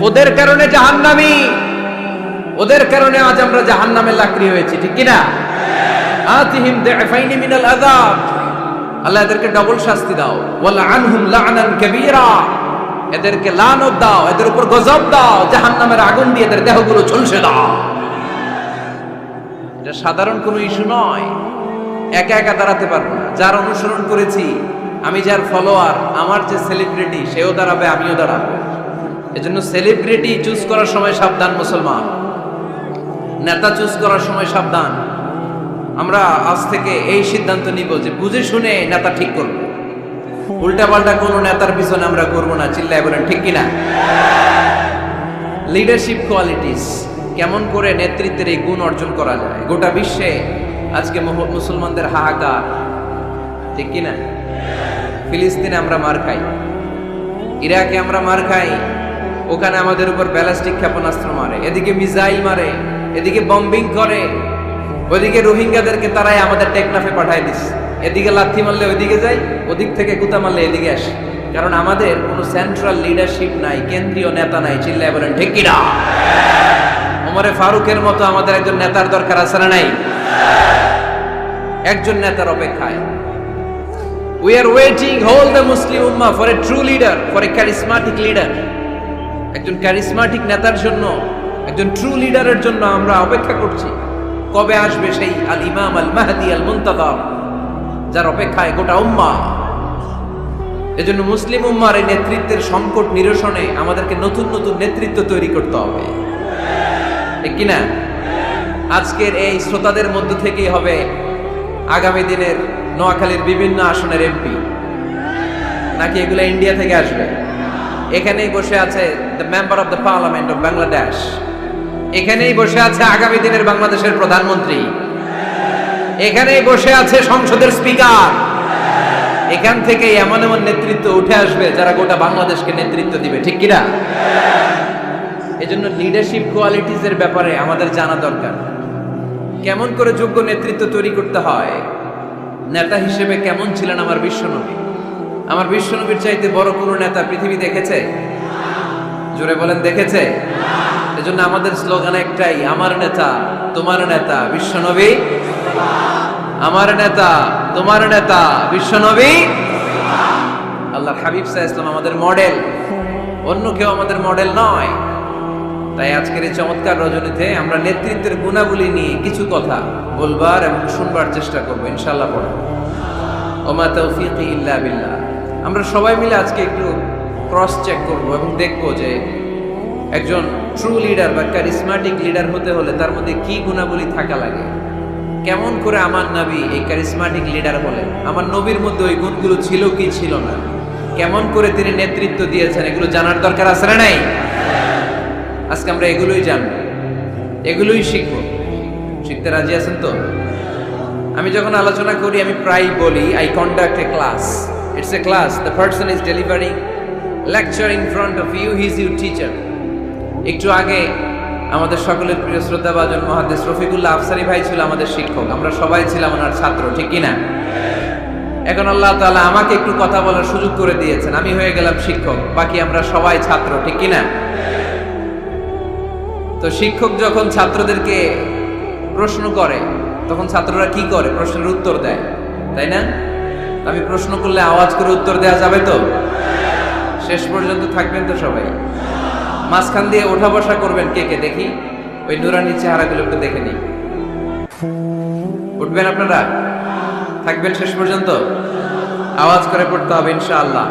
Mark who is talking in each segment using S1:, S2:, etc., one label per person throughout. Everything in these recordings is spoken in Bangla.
S1: ওদের কারণে জাহান্নামী, ওদের কারণে আজ আমরা জাহান্নামের লাকড়ি হয়েছি, ঠিক কিনা? আতিহিম দিফাইনি মিনাল আযাব, আল্লাহ এদেরকে ডবল শাস্তি দাও। ওয়ালা আনহুম লা'নান কাবীরা, এদেরকে লানত দাও, এদের উপর গজব দাও, জাহান্নামের আগুন দিয়ে এদের দেহগুলো ঝলসে দাও। এটা সাধারণ কোনো ইস্যু নয়, একা একা দাঁড়াতে পারবো না। যার অনুসরণ করেছি আমি, যার ফলোয়ার, আমার যে সেলিব্রিটি সেও দাঁড়াবে, আমিও দাঁড়াবো। এজন্য সেলিব্রিটি চুজ করার সময় সাবধান মুসলমান, নেতা চুজ করার সময় সাবধান। আমরা আজ থেকে এই সিদ্ধান্ত নিব যে বুঝে শুনে নেতা ঠিক করব, উল্টা পাল্টা কোনো নেতার পিছনে আমরা করব না। চিল্লায় বলেন ঠিক কিনা? লিডারশিপ কোয়ালিটিস, কেমন করে নেতৃত্বের এই গুণ অর্জন করা যায়। গোটা বিশ্বে আজকে মুসলমানদের হাহাকার, ঠিক কিনা? ফিলিস্তিনে আমরা মার খাই, ইরাকে আমরা মার খাই, ওখানে আমাদের উপর ব্যালিস্টিক ক্ষেপণাস্ত্র মারে, এদিকে মিসাইল মারে, এদিকে বম্বিং করে, ওদিকে রোহিঙ্গাদেরকে তারাই আমাদের টেকনাফে পাঠায় দিস। এদিকে লাথি মারলে ওইদিকে যাই, ওদিক থেকে গুতা মারলে এদিকে আসে। কারণ আমাদের কোনো সেন্ট্রাল লিডারশিপ নাই, কেন্দ্রীয় নেতা নাই। চিল্লায় বলেন ঠিক কিনা? ওমরে ফারুকের মতো আমাদের একজন নেতার দরকার আছে না নাই? একজন নেতার অপেক্ষায়। We are waiting whole the Muslim Ummah for a true leader, for a charismatic leader. একজন ক্যারিসমাটিক নেতার জন্য, একজন ট্রু লিডারের জন্য আমরা অপেক্ষা করছি। কবে আসবে সেই আল ইমাম আল মাহদি আল মুনতাযর, যার অপেক্ষায় গোটা উম্মাহ। এজন্য মুসলিম উম্মার এই নেতৃত্বের সংকট নিরসনে আমাদেরকে নতুন নতুন নেতৃত্ব তৈরি করতে হবে, ঠিক কিনা? আজকের এই শ্রোতাদের মধ্য থেকেই হবে আগামী দিনের নোয়াখালীর বিভিন্ন আসনের এমপি, নাকি এগুলো ইন্ডিয়া থেকে আসবে? এখানেই বসে আছে the member of the parliament of Bangladesh, এখানেই বসে আছে আগামী দিনের বাংলাদেশের প্রধানমন্ত্রী, এখানেই বসে আছে সংসদের স্পিকার। এখান থেকে এমন এমন নেতৃত্ব উঠে আসবে যারা গোটা বাংলাদেশকে নেতৃত্ব দিবে, ঠিক কিনা? এজন্য লিডারশিপ কোয়ালিটিস এর ব্যাপারে আমাদের জানা দরকার। কেমন করে যোগ্য নেতৃত্ব তৈরি করতে হয়। নেতা হিসেবে কেমন ছিলেন আমার বিশ্বনবী? আমার বিশ্বনবীর চাইতে বড় কোনো নেতা পৃথিবী দেখেছে? জোরে বলেন, দেখেছে? এজন্য আমাদের স্লোগান একটাই, আমার নেতা তোমার নেতা বিশ্বনবী, আমার নেতা তোমার নেতা বিশ্বনবী। আল্লাহর হাবিব সাল্লাল্লাহু আলাইহি ওয়াসাল্লাম আমাদের মডেল, অন্য কেউ আমাদের মডেল নয়। তাই আজকের এই চমৎকার রজনীতে আমরা নেতৃত্বের গুণাবলী নিয়ে কিছু কথা বলবার এবং শুনবার চেষ্টা করবো ইনশাআল্লাহ। পড়া ওমা তাওফীকি ইল্লা বিল্লাহ। আমরা সবাই মিলে আজকে একটু ক্রস চেক করব এবং দেখব যে একজন ট্রু লিডার বা ক্যারিসমাটিক লিডার হতে হলে তার মধ্যে কি গুণাবলী থাকা লাগে। কেমন করে আমার নবী এই ক্যারিসমাটিক লিডার হলেন, আমার নবীর মধ্যে ওই গুণগুলো ছিল কি ছিল না, কেমন করে তিনি নেতৃত্ব দিয়েছেন, এগুলো জানার দরকার আছে না নাই? আজকে আমরা এগুলোই জানবো, এগুলোই শিখবো। শিখতে রাজি আছেন তো? আমি যখন আলোচনা করি আমি প্রায় বলি, I conduct a class. It's a class, the person is delivering lecture in front of you, he is your teacher. একটু আগে আমাদের সকলের প্রিয় শ্রদ্ধাভাজন মুহাদ্দিস রফিকুল্লাহ আফসারী ভাই ছিল আমাদের শিক্ষক, আমরা সবাই ছিলাম ওনার ছাত্র, ঠিক কিনা? এখন আল্লাহ তাআলা আমাকে একটু কথা বলার সুযোগ করে দিয়েছেন, আমি হয়ে গেলাম শিক্ষক, বাকি আমরা সবাই ছাত্র, ঠিক কিনা? তো শিক্ষক যখন ছাত্রদেরকে প্রশ্ন করে তখন ছাত্ররা কি করে? প্রশ্নের উত্তর দেয়, তাই না? আমি প্রশ্ন করলে আওয়াজ করে উত্তর দেওয়া যাবে তো? শেষ পর্যন্ত থাকবেন তো সবাই? মাঝখান দিয়ে ওঠা বসা করবেন কে কে দেখি, ওই নুরানি চেহারাগুলো একটু দেখে নিই। উঠবেন আপনারা? থাকবেন শেষ পর্যন্ত? আওয়াজ করে পড়তে হবে ইনশাআল্লাহ।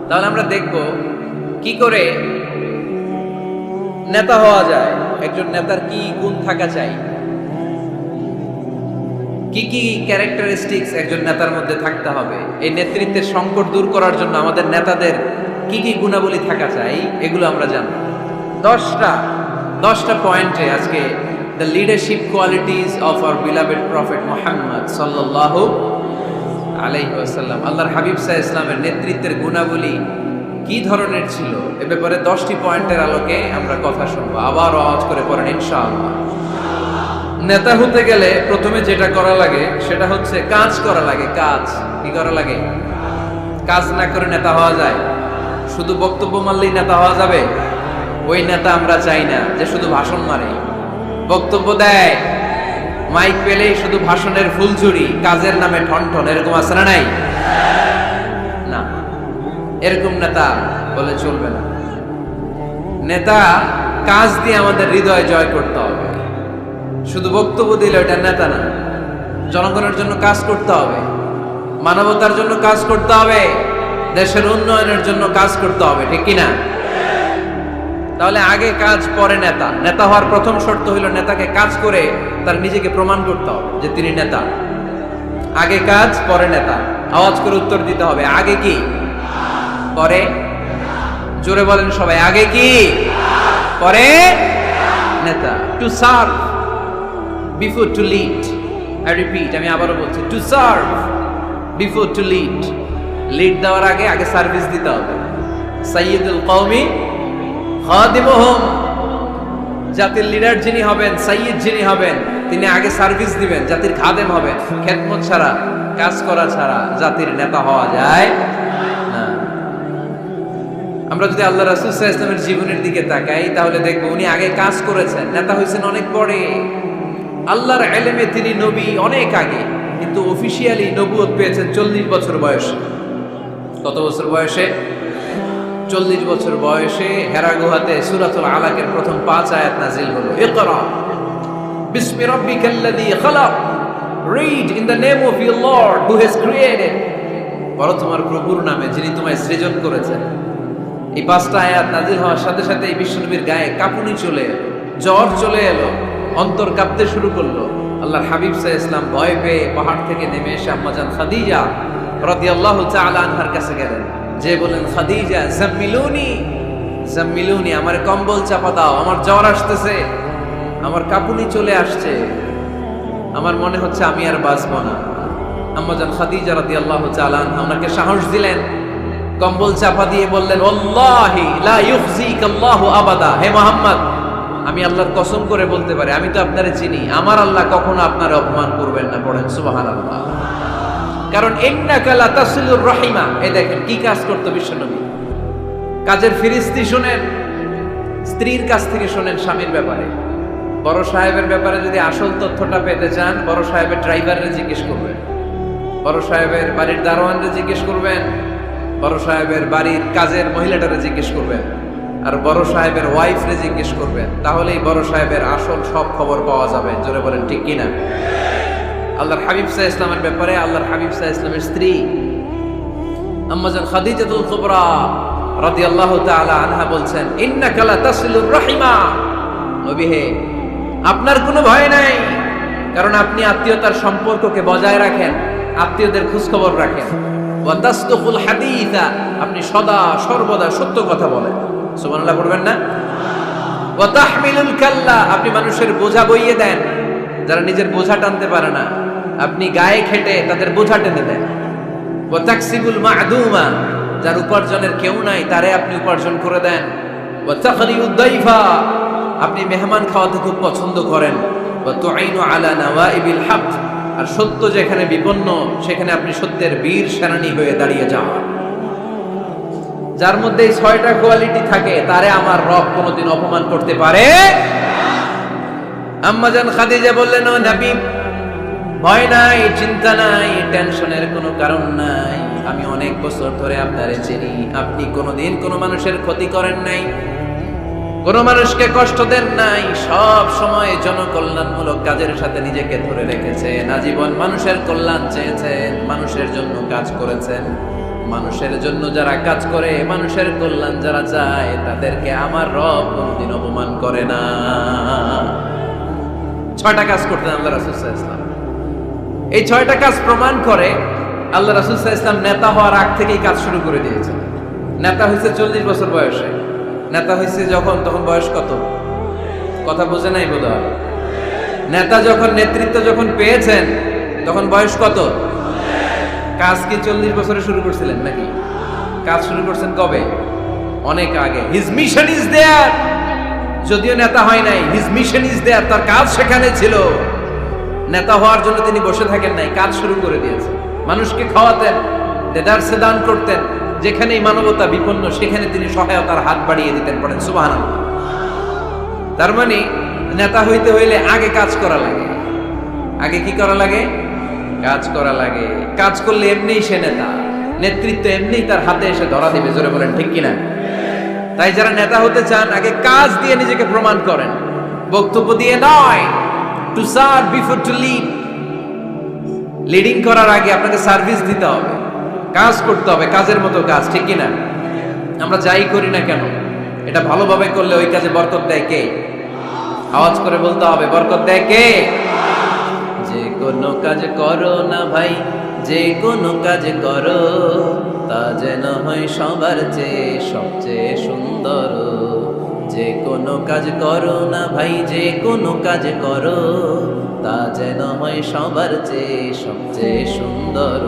S1: তাহলে আমরা দেখব কি করে নেতা হওয়া যায়, একজন নেতার কি গুণ থাকা চাই, কি কি ক্যারেক্টারিস্টিক্স একজন নেতার মধ্যে থাকতে হবে। এই নেতৃত্বের সংকট দূর করার জন্য আমাদের নেতাদের কি কি গুণাবলী থাকা চাই, এগুলো আমরা জানব। 10টা পয়েন্টে আজকে the leadership qualities of our beloved prophet Muhammad সাল্লাল্লাহু আলাইহি ওয়াসাল্লাম, আল্লাহর হাবিব সাল্লাল্লাহু আলাইহি ওয়াসাল্লামের নেতৃত্বের গুণাবলী কি ধরনের ছিল, এ ব্যাপারে 10টি পয়েন্টের আলোকে আমরা কথা শুনবো। আবার আওয়াজ করে পড়েন ইনশাআল্লাহ। নেতা হতে গেলে প্রথমে যেটা করা লাগে সেটা হচ্ছে কাজ করা লাগে। কাজ কি করা লাগে? কাজ না করে নেতা হওয়া যায়? শুধু বক্তব্য মারলেই নেতা হওয়া যাবে? ওই নেতা আমরা চাই না যে শুধু ভাষণ মারে, বক্তব্য দেয়, মাইক পেলেই শুধু ভাষণের ফুলঝুরি, কাজের নামে ঠনঠন, এরকম আছে না নাই? না, এরকম নেতা বলে চলবে না। নেতা কাজ দিয়ে আমাদের হৃদয় জয় করতে হবে। শুধু বক্তব্য দিলে ওটা নেতা না। জনগণের জন্য কাজ করতে হবে, মানবতার জন্য কাজ করতে হবে, দেশের উন্নয়নের জন্য কাজ করতে হবে, ঠিক কিনা? তাহলে আগে কাজ পরে নেতা। নেতা হওয়ার প্রথম শর্ত হইল নেতাকে কাজ করে তার নিজেকে প্রমাণ করতে হবে যে তিনি নেতা। আগে কাজ পরে নেতা। আওয়াজ করে উত্তর দিতে হবে, আগে কি পরে? জোরে বলেন সবাই, আগে কি পরে নেতা। To serve before to lead. I repeat, আমি আবারও বলছি, to serve before to lead. Lead দেওয়ার আগে আগে সার্ভিস দিতে হবে। সাইয়্যিদুল কওমি খাদিমুহুম। জাতির লিডার যিনি হবেন, সাইয়্যিদ যিনি হবেন, তিনি আগে সার্ভিস দিবেন, জাতির খাদেম হবেন। খেদমত ছাড়া, কাজ করা ছাড়া জাতির নেতা হওয়া যায় না। আমরা যদি আল্লাহ রাসূল সাল্লাল্লাহু আলাইহি ওয়াসাল্লামের জীবনের দিকে তাকাই তাহলে দেখব উনি আগে কাজ করেছেন, নেতা হয়েছেন অনেক পরে। আল্লাহর ইলমে তিনি নবী অনেক আগে, কিন্তু অফিশিয়ালি নবুয়ত পেয়েছেন 40 বছর বয়সে। কত বছর বয়সে? 40 বছর বয়সে হেরা গুহাতে সূরাতুল আলাকের প্রথম 5 আয়াত নাযিল হলো। ইকরা বিসমি রাব্বিকাল্লাযী খালাক, read in the name of your lord who has created. পড়ো তোমার প্রভুর নামে যিনি তোমায় সৃজন করেছেন। এই 5টা আয়াত নাযিল হওয়ার সাথে সাথে এই বিশ্বনবীর গায়ে কাঁপুনি চলে এলো, জ্বর চলে এলো, অন্তর কাঁপতে শুরু করলো। আল্লাহর হাবিব সাল্লাল্লাহু আলাইহি ওয়াসাল্লাম ভয় পেয়ে পাহাড় থেকে নেমে এসে আম্মাজান খাদিজা রাদিয়াল্লাহু তাআলা আনহার কাছে গেলেন, যে বলেন, খাদিজা জাম্মিলুনি জাম্মিলুনি, আমার কম্বল চাপা দাও, আমার জ্বর আসতেছে, আমার কাঁপুনি চলে আসছে, আমার মনে হচ্ছে আমি আর বাঁচবো না। আম্মাজান খাদিজা রাদিয়াল্লাহু তাআলা আনহা ওনাকে সাহস দিলেন, কম্বল চাপা দিয়ে বললেন, ওয়াল্লাহি লা ইউখজিকাল্লাহু আবাদা। হে মুহাম্মদ, আমি আল্লাহর কসম করে বলতে পারি, আমি তো আপনারে চিনি, আমার আল্লাহ কখনো আপনার অপমান করবেন না। পড়েন সুবহানাল্লাহ। কারণ ইন্নাকা লা তাসিলুর রাহিমা। এই দেখেন কি কাজ করতে বিশ্বনবী। কাজের ফিরিস্তি শুনেন, স্ত্রীর কাছ থেকে শুনেন স্বামীর ব্যাপারে। বড় সাহেবের ব্যাপারে যদি আসল তথ্যটা পেতে চান, বড় সাহেবের ড্রাইভাররে জিজ্ঞেস করবেন, বড় সাহেবের বাড়ির দারোয়ানরে জিজ্ঞেস করবেন, বড় সাহেবের বাড়ির কাজের মহিলাটারে জিজ্ঞেস করবেন, আর বড় সাহেবের ওয়াইফরে জিজ্ঞেস করবেন। তাহলেই বড় সাহেবের আসল সব খবর পাওয়া যাবে। জোরে বলেন ঠিক কিনা? আল্লাহর হাবিব সাল্লাল্লাহু আলাইহি ওয়াসাল্লামের ব্যাপারে আল্লাহর হাবিব সাল্লাল্লাহু আলাইহি ওয়াসাল্লামের স্ত্রী আম্মাজান খাদিজাতুল কুবরা রাদিয়াল্লাহু তাআলা আনহা বলছেন, ইন্নাকা লা তাসিলুর রাহিমা। নবী হে, আপনার কোনো ভয় নাই, কারণ আপনি আত্মীয়তার সম্পর্ককে বজায় রাখেন, আত্মীয়দের খোঁজ খবর রাখেন। ওয়া তাসদুকুল হাদিসা, আপনি সদা সর্বদা সত্য কথা বলেন। সুবহানাল্লাহ পড়বেন না? ওয়া তাহমিলুল কাল্লা, আপনি মানুষের বোঝা বইয়ে দেন, যারা নিজের বোঝা টানতে পারে না আপনি গায়ে খেটে তাদের বোঝা টেনে দেন। ওয়া তাকসিবুল মা'দুমা, যার উপার্জনের কেউ নাই তারে আপনি উপার্জন করে দেন। ওয়া তাকরিউদ দাইফা, আপনি মেহমান খাওয়াতে খুব পছন্দ করেন। ওয়া তুঈনু আলা নাওয়াইবিল হক, আর সত্য যেখানে বিপন্ন সেখানে আপনি সত্যের বীর সেনানী হয়ে দাঁড়িয়ে যান। যার মধ্যে এই 6টা কোয়ালিটি থাকে তারে আমার রব কোনোদিন অপমান করতে পারে। আম্মাজান খাদিজা বললেন, ও নবী, ভয় নাই, চিন্তা নাই, টেনশনের কোনো কারণ নাই। আমি অনেক বছর ধরে আপনারে চিনি, আপনি কোনোদিন কোনো মানুষের ক্ষতি করেন নাই, কোনো মানুষকে কষ্ট দেন নাই, সব সময় জনকল্যাণমূলক কাজের সাথে নিজেকে ধরে রেখেছেন, আজীবন মানুষের কল্যাণ চেয়েছেন, মানুষের জন্য কাজ করেছেন। মানুষের জন্য যারা কাজ করে, মানুষের কল্যাণ যারা চায়, তাদেরকে আমার রব কোনোদিন অপমান করে না। 6টা কাজ করতেন আল্লাহ রাসূল সাল্লাল্লাহু আলাইহি ওয়াসাল্লাম। এই 6টা কাজ প্রমাণ করে আল্লাহ রাসূল সাল্লাল্লাহু আলাইহি ওয়াসাল্লাম নেতা হওয়ার আগ থেকেই কাজ শুরু করে দিয়েছেন। নেতা হয়েছে 40 বছর বয়সে। নেতা হয়েছে তখন বয়স কত? কথা বোঝে নাই বোধহয়। নেতা যখন নেতৃত্ব যখন পেয়েছেন তখন বয়স কত? কাজ কি 40 বছরে শুরু করছিলেন নাকি? কাজ শুরু করছেন কবে? অনেক আগে। His mission is there. যদিও নেতা হয় নাই, হিজ মিশন ইজ দেয়ার, তার কাজ সেখানে ছিল। নেতা হওয়ার জন্য তিনি বসে থাকেন নাই, কাজ শুরু করে দিয়েছেন। মানুষকে খাওয়াতেন, দেদারসে দান করতেন, যেখানেই মানবতা বিপন্ন সেখানে তিনি সহায়তার হাত বাড়িয়ে দিতেন। পড়েন সুবহানাল্লাহ। তার মানে নেতা হইতে হইলে আগে কাজ করা লাগে। আগে কি করা লাগে? কাজ করা লাগে। কাজ করলে এমনিই সে নেতা, নেতৃত্ব এমনিই তার হাতে এসে ধরা দিবে। জোরে বলেন ঠিক কিনা? তাই যারা নেতা হতে চান আগে কাজ দিয়ে নিজেকে প্রমাণ করেন, বক্তব্য দিয়ে নয়। To serve before to lead. Leading করার আগে আপনাকে সার্ভিস দিতে হবে, কাজ করতে হবে, কাজের মতো কাজ, ঠিক কিনা? আমরা যাই করি না কেন এটা ভালোভাবে করলে ওই কাজে বরকত দেয় কে? আওয়াজ করে বলতে হবে, বরকত দেয় কে? যে কোনো কাজ করো না ভাই, যে কোনো কাজ করো, তা যেন হয় সবার চেয়ে সবচেয়ে সুন্দর। যে কোনো কাজ করো না ভাই, যে কোনো কাজ করো, তা যেন হয় সবার চেয়ে সবচেয়ে সুন্দর।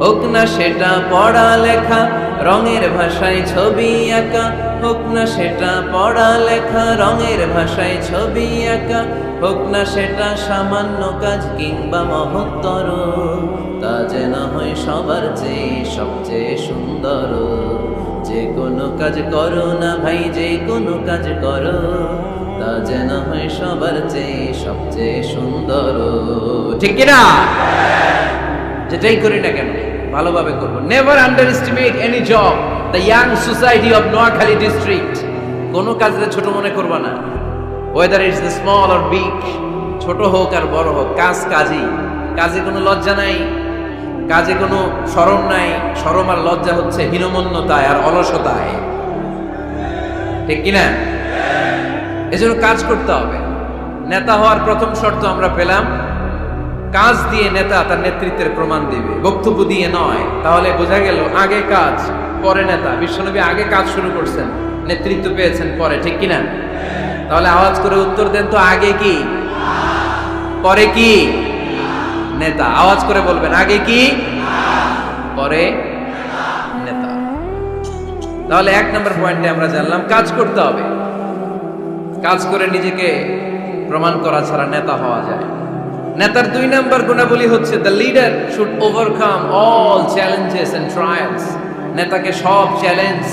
S1: হোক না সেটা পড়া লেখা, রঙের ভাষায় ছবি আঁকা, হোক না সেটা পড়া লেখা, রঙের ভাষায় ছবি আঁকা, হোক না সেটা সামান্য কাজ কিংবা মহত্তর, তা যেন হয় সবার চেয়ে সবচেয়ে সুন্দর। যে কোনো কাজ করো না ভাই, যে কোনো কাজ করো, তা যেন হয় সবার চেয়ে সবচেয়ে সুন্দর। ঠিক কিনা? যেটাই করি না কেন ভালোভাবে করবো। Never under estimate any job. The young society of Noakhali district. কোনো কাজে ছোট মনে করবা না, whether it's the small or big. ছোট হোক আর বড় হোক, কাজ কাজই। কাজে কোনো লজ্জা নাই, কাজে কোনো শরম নাই। শরম আর লজ্জা হচ্ছে হীনমন্যতায় আর অলসতায়, ঠিক কিনা? এজন্য কাজ করতে হবে। নেতা হওয়ার প্রথম শর্ত আমরা পেলাম, কাজ দিয়ে নেতা তার নেতৃত্বের প্রমাণ দিবে, বক্তব্য দিয়ে নয়। তাহলে বোঝা গেল আগে কাজ পরে নেতা। বিশ্বনবী আগে কাজ শুরু করছেন, নেতৃত্ব পেয়েছেন পরে, ঠিক কিনা? তাহলে আওয়াজ করে উত্তর দেন তো, আগে কি পরে কি? নেতা। আওয়াজ করে বলবেন, আগে কি পরে নেতা। তাহলে 1 নম্বর পয়েন্টে আমরা জানলাম কাজ করতে হবে। কাজ করে নিজেকে প্রমাণ করা ছাড়া নেতা হওয়া যায়। নেতার 2 নম্বর গুণাবলী হচ্ছে the leader should overcome all challenges and trials. নেতাকে সব চ্যালেঞ্জ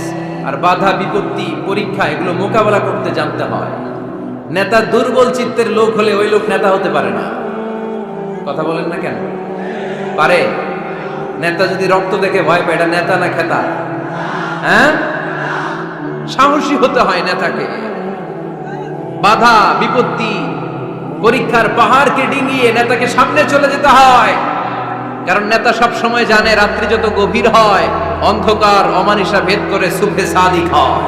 S1: আর বাধা বিপত্তি পরীক্ষা এগুলো মোকাবেলা করতে জানতে হয়। নেতা দুর্বল চিত্তের লোক হলে ওই লোক নেতা হতে পারে না। কথা বলেন না কেন? পারে? নেতা যদি রক্ত দেখে ভয় পায়, এটা নেতা না খেতা? হ্যাঁ, সাহসী হতে হয় নেতাকে। বাধা বিপত্তি পরীক্ষার পাহাড়কে ডিঙিয়ে নেতাকে সামনে চলে যেতে হয়। কারণ নেতা সব সময় জানে রাত্রি যত গভীর হয় অন্ধকার অমানিসা ভেদ করে সুখে সাদিক হয়।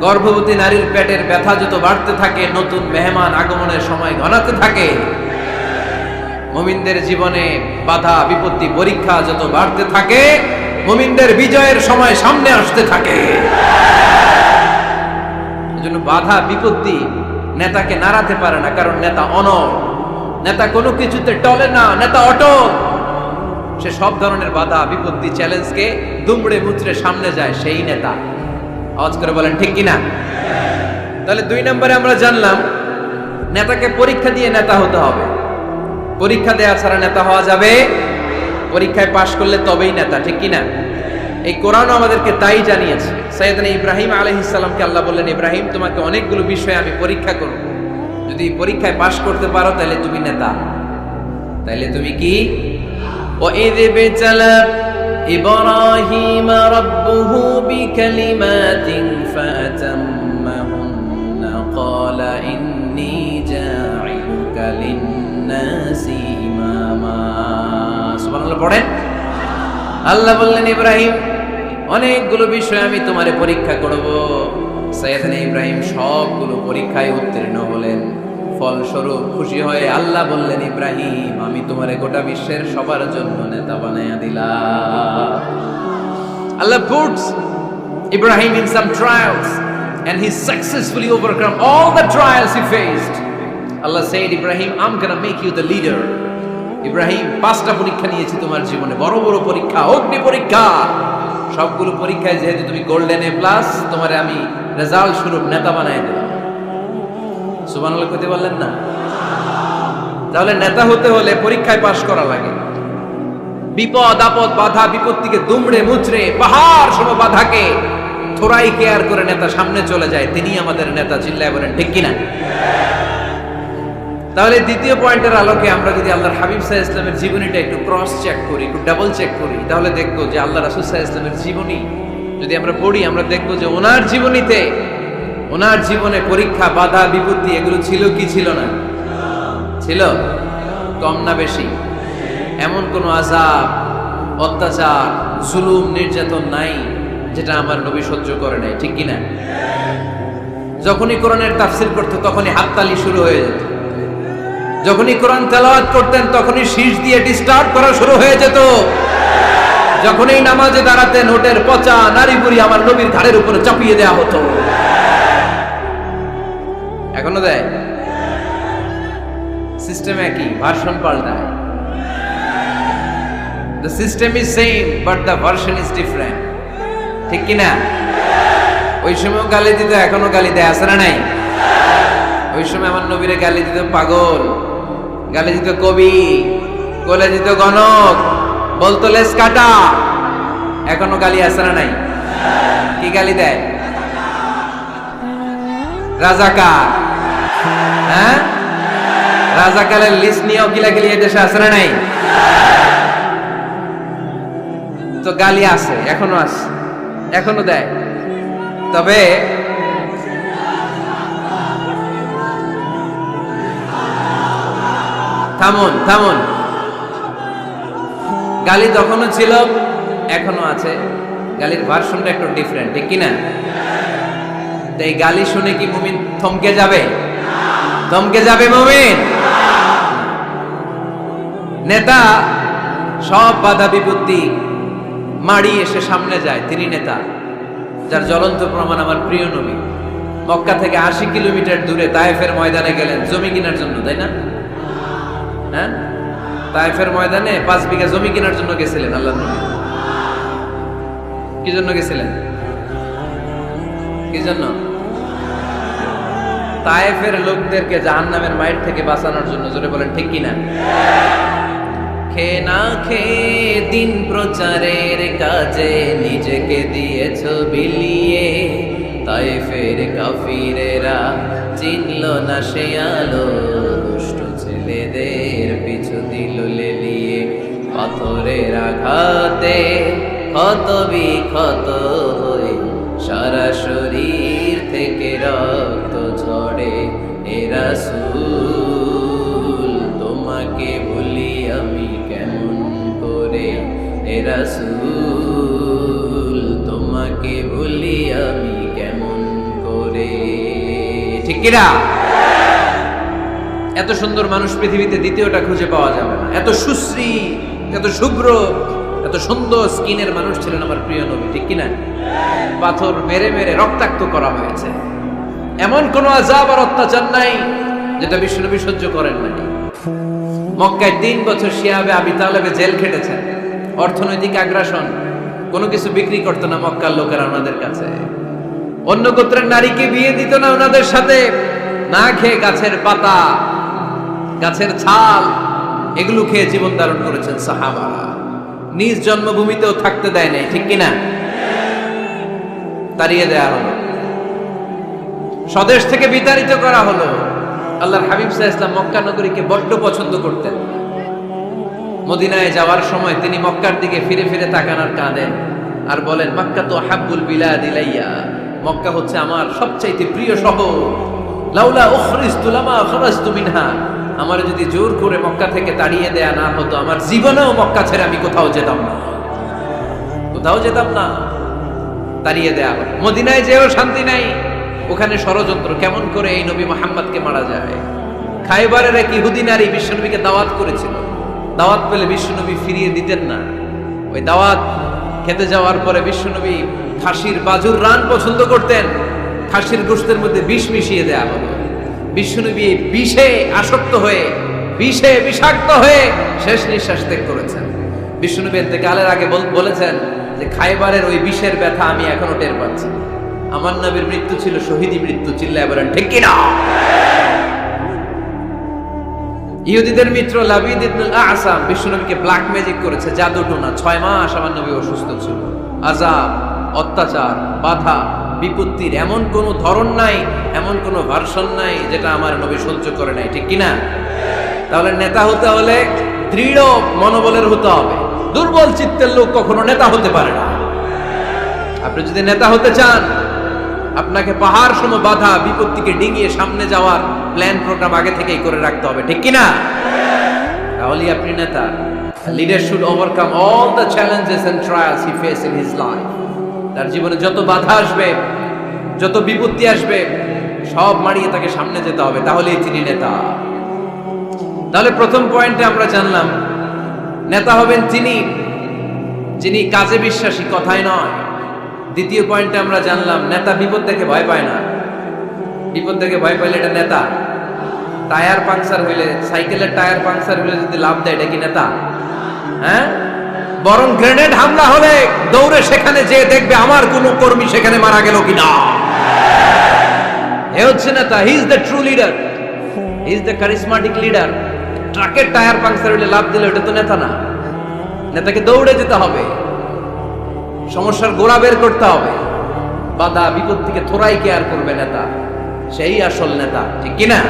S1: গর্ভবতী নারীর পেটের ব্যথা যত বাড়তে থাকে নতুন মেহমান আগমনের সময় ঘনাতে থাকে। মুমিনদের জীবনে বাধা বিপত্তি পরীক্ষা যত বাড়তে থাকে মুমিনদের বিজয়ের সময় সামনে আসতে থাকে। এজন্য বাধা বিপত্তি নেতাকে নাড়াতে পারে না, কারণ নেতা অনড়। নেতা কোনো কিছুতে টলে না, নেতা অটল। সে সব ধরনের বাধা বিপত্তি চ্যালেঞ্জকে দুমড়ে মুচড়ে সামনে যায়, সেই নেতা। আওয়াজ করে বলেন ঠিক কিনা? তাহলে 2 নম্বরে আমরা জানলাম নেতাকে পরীক্ষা দিয়ে নেতা হতে হবে। পরীক্ষা দেওয়া ছাড়া নেতা হওয়া যাবে? পরীক্ষায় পাশ করলে তবেই নেতা, ঠিক কিনা? এই কোরআন আমাদেরকে তাই জানিয়েছে। সাইয়েদনা ইব্রাহিম আলাইহিস সালামকে আল্লাহ বললেন, ইব্রাহিম তোমাকে অনেকগুলো বিষয়ে আমি পরীক্ষা করব, যদি পরীক্ষায় পাশ করতে পারো তাহলে তুমি নেতা। তাহলে তুমি কি? وَإِذِ ابْتَلَى إِبْرَاهِيمَ رَبُّهُ بِكَلِمَاتٍ فَأَتَمَّهُنَّ قَالَ إِنِّي جَاعِلُكَ لِلنَّاسِ إِمَامًا। সুবহানাল্লাহ পড়েন। আল্লাহ বললেন, ইব্রাহিম অনেকগুলো বিষয় আমি তোমারে পরীক্ষা করব। সাইয়েদনা ইব্রাহিম সবগুলো পরীক্ষায় উত্তীর্ণ হলেন। ফলস্বরূপ খুশি হয়ে আল্লাহ বললেন, ইব্রাহিম আমি তোমারে গোটা বিশ্বের সবার জন্য নেতা বানায়া দিলাম। আল্লাহ puts Ibrahim in some trials and he successfully overcome all the trials he faced. Allah said, Ibrahim, I'm gonna make you the leader. Ibrahim 5টা পরীক্ষা নিয়েছি তোমার জীবনে, বড় বড় পরীক্ষা, অগ্নি পরীক্ষা। সবগুলো পরীক্ষায় যেহেতু তুমি গোল্ডেন A+, তোমারে আমি রেজাল্ট স্বরূপ নেতা বানায় দিলাম। সুবহানাল্লাহ কইতে বললেন না? তাহলে নেতা হতে হলে পরীক্ষায় পাশ করা লাগে। বিপদ আপদ বাধা বিপত্তিকে দুমড়ে মুচড়ে পাহাড় সম বাধাকে থোড়াই কেয়ার করে নেতা সামনে চলে যায়, তিনি আমাদের নেতা। চিল্লায় বলেন ঠিক কিনা? তাহলে দ্বিতীয় পয়েন্টের আলোকে আমরা যদি আল্লাহর হাবিব সাল্লাল্লাহু আলাইহি ওয়াসাল্লামের জীবনীটা একটু ক্রস চেক করি, একটু ডাবল চেক করি, তাহলে দেখবো যে আল্লাহ রাসূল সাল্লাল্লাহু আলাইহি ওয়াসাল্লামের জীবনী যদি আমরা পড়ি, আমরা দেখবো যে ওনার জীবনীতে, ওনার জীবনে পরীক্ষা বাধা বিপত্তি এগুলো ছিল কি ছিল না? ছিল। কম না বেশি? এমন কোনো আযাব অত্যাচার জুলুম নির্যাতন নাই যেটা আমার নবী সহ্য করে নাই, ঠিক কিনা? যখনই কোরআনের তাফসীর করতো তখনই হাততালি শুরু হয়ে যেত, যখনই কোরআন তেলাওয়াত করতেন তখনই শীষ দিয়ে ডিস্টার্ব করা শুরু হয়ে যেত, যখনই নামাজে দাঁড়াতেন নোটের পচা নারী বুড়ি আমার নবীর ঘাড়ের উপরে চাপিয়ে দেওয়া হতো। এখনো দেয়? সিস্টেম একই, ভার্সন পাল্টায়। The system is same but the version is different, ঠিক কিনা? ওই সময় গালি দিত, এখনো গালি দেয়, আছে না নাই? ওই সময় আমার নবীরে গালি দিত পাগল, গালি দিত কবি, কোলে দিত গণক, বলতো লেস কাটা। এখনো গালি আছে না নাই? কি গালি দেয়? রাজাকার। হ্যাঁ, রাজাকারের লিস্ট নিয়েও গিলাগিলি এ দেশে আছে না নাই? তো গালি আছে, এখনো আছে, এখনো দেয়। তবে থামুন থামুন, গালি তখনও ছিল, এখনো আছে, গালির ভার্সনটা একটু ডিফারেন্ট, ঠিক কিনা? তো এই গালি শুনে কি মুমিন থমকে যাবে? থমকে যাবে মুমিন? নেতা সব বাধা বিপত্তি মাড়ি এসে সামনে যায়, তিনি নেতা। যার জ্বলন্ত প্রমাণ আমার প্রিয় নবী মক্কা থেকে 80 কিলোমিটার দূরে তায়েফের ময়দানে গেলেন জমি কেনার জন্য, তাই না? হ্যাঁ, তায়েফের ময়দানে 5 বিঘা জমি কেনার জন্য গেছিলেন আল্লাহর নবী। কি জন্য গেছিলেন? কি জন্য? তায়েফের লোকদেরকে জাহান্নামের মাইর থেকে বাঁচানোর জন্য। জোরে বলেন ঠিক কিনা? খেয়ে না খেয়ে দিন প্রচারের কাজে নিজেকে দিয়েছ বিলিয়ে, তায়েফের কাফিরেরা চিনল না সে আলো, দুষ্ট ছেলেদের পিছু দিল লেলিয়ে, পাথরের আঘাতে ক্ষত বিক্ষত হয়ে সারা শরীর থেকে রক্ত ঝরে। এ রাসূল তোমাকে ভুলি আমি কেমন করে, এ রাসূল তোমাকে ভুলি আমি কেমন করে, ঠিক কিনা? এত সুন্দর মানুষ পৃথিবীতে দ্বিতীয়টা খুঁজে পাওয়া যাবে না। এত সুশ্রী, এত শুভ্র, এত সুন্দর স্কিনের মানুষ ছিলেন আমার প্রিয় নবী, ঠিক কিনা? পাথর মেরে মেরে রক্তাক্ত করা হয়েছে, এমন কোন আযাব আর অত্যাচার নাই যেটা বিশ্বনবী সহ্য করেন নাই। মক্কায় 3 বছর শিয়াবে আবি তালেবে জেল খেটেছেন, অর্থনৈতিক আগ্রাসন, কোনো কিছু বিক্রি করতো না মক্কার লোকেরা ওনাদের কাছে, অন্য গোত্রের নারীকে বিয়ে দিত না ওনাদের সাথে, না খেয়ে গাছের পাতা গাছের ছাল এগুলো খেয়ে জীবন ধারণ করেছেন সাহাবারা। নিজ জন্মভূমিতেও থাকতে দেয় নাই, ঠিক কিনা? তাড়িয়ে দেয়া হলো, স্বদেশ থেকে বিতাড়িত করা হলো। আল্লাহর হাবিব সাল্লাল্লাহু আলাইহি ওয়াসাল্লাম মক্কা নগরীকে বড্ড পছন্দ করতেন। মদিনায় যাওয়ার সময় তিনি মক্কার দিকে ফিরে ফিরে তাকান আর কাঁদেন আর বলেন, মক্কা তো হাব্বুল বিলাদ ইলাইয়া, মক্কা হচ্ছে আমার সবচাইতে প্রিয় শহর। লাউলা উখরিজতু লামা খরাজতু মিনহা, আমার যদি জোর করে মক্কা থেকে তাড়িয়ে দেয়া না হতো, আমার জীবনেও মক্কা ছেড়ে আমি কোথাও যেতাম না, কোথাও যেতাম না। তাড়িয়ে দেয়া হলো। মদিনায় যেও শান্তি নাই, ওখানে ষড়যন্ত্র, কেমন করে এই নবী মুহাম্মদকে মারা যায়। খায়বারের এক ইহুদি নারী বিশ্বনবীকে দাওয়াত করেছিল, দাওয়াত পেলে বিশ্বনবী ফিরিয়ে দিতেন না। ওই দাওয়াত খেতে যাওয়ার পরে বিশ্বনবী খাসির বাজুর রান পছন্দ করতেন, খাসির গোশতের মধ্যে বিষ মিশিয়ে দেয়া হলো। বিশ্বনবী বিষে আসক্ত হয়ে, বিষে বিষাক্ত হয়ে শেষ নিঃশ্বাস ত্যাগ করেছেন। বিশ্বনবী ইন্তেকালের আগে বলেছেন যে খায়বারের ওই বিষের ব্যথা আমি এখনো টের পাচ্ছি। আমার নবীর মৃত্যু ছিল শহীদি মৃত্যু, চিল্লায় বলেন ঠিক কিনা? ইহুদিদের মিত্র লাবিদ ইবনুল আ'সাম বিশ্বনবীকে ব্ল্যাক ম্যাজিক করেছে, জাদু টোনা। 6 মাস আমার নবী অসুস্থ ছিল। আযাব, অত্যাচার, বাধা, বিপত্তির এমন কোনো ধরন নাই, এমন কোনো ভার্সন নাই যেটা আমার নবী সহ্য করে নাই, ঠিক কিনা? তাহলে নেতা হতে হলে দৃঢ় মনোবলের হতে হবে। দুর্বল চিত্তের লোক কখনো নেতা হতে পারে না। আপনি যদি নেতা হতে চান, আপনাকে পাহাড় সম বাধা বিপত্তিকে ডিঙিয়ে সামনে যাওয়ার প্ল্যান প্রোগ্রাম আগে থেকেই করে রাখতে হবে, ঠিক কিনা? তাহলেই আপনি নেতা। Leader should overcome all the challenges and trials he face in his life. তার জীবনে যত বাধা আসবে, যত বিপত্তি আসবে, সব মারিয়ে তাকে সামনে যেতে হবে, তাহলেই তিনি নেতা। তাহলে প্রথম পয়েন্টে আমরা জানলাম নেতা হবেন তিনি যিনি কাজে বিশ্বাসী, কথায় নয়। দ্বিতীয় পয়েন্টে আমরা জানলাম নেতা বিপদ দেখে ভয় পায় না। বিপদ দেখে ভয় পাইলে এটা নেতা। টায়ার পাংচার হইলে, সাইকেলের টায়ার পাংচার হইলে যদি লাভ দেয়, এটা কি নেতা? হ্যাঁ, বরং গ্রেনেড হামলা হলে দৌড়ে সেখানে যে দেখবে আমার কোন কর্মী সেখানে মারা গেল কিনা। এ হচ্ছে নেতা। He is the true leader, he is the charismatic leader. ট্রাকের টায়ার পাংচার হইলে লাভ দিলে ওটা তো নেতা না। নেতাকে দৌড়ে যেতে হবে, সমস্যার গোড়া বের করতে হবে, বাধা বিপত্তিকে থোড়াই কেয়ার করবে নেতা, সেই আসল নেতা, ঠিক কিনা?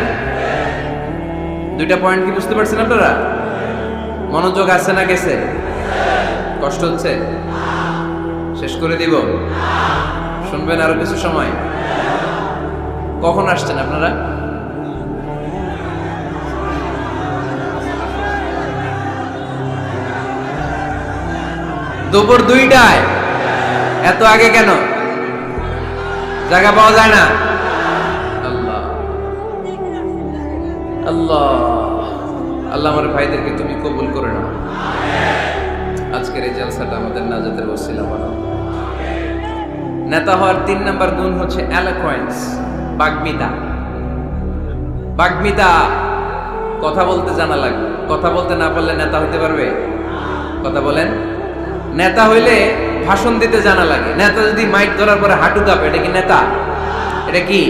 S1: দুইটা পয়েন্ট কি বুঝতে পারছেন আপনারা? মনোযোগ আছে না গেছে? কষ্ট হচ্ছে? শেষ করে দিব? শুনবেন আরো কিছু সময়? কখন আসছেন আপনারা? দুপুর 2টায়। এত আগে কেন? জায়গা পাওয়া যায় না? আল্লাহ আল্লাহ আল্লাহ আমার ভাইদেরকে তুমি কবুল করে নাও। আজকের এই জলসাটা আমাদের নাজাতের ওসিলা বানাও। নেতা হওয়ার 3 নাম্বার গুণ হচ্ছে এলোকোয়েন্স, বাগ্মিতা। বাগ্মিতা, কথা বলতে জানা লাগবে। কথা বলতে না পারলে নেতা হতে পারবে? কথা বলেন। নেতা হইলে ভাষণ দিতে জানা লাগে। নেতা যদি মাইক ধরার পরে হাঁটু কাঁপে, এটা কি নেতা? এটা কি?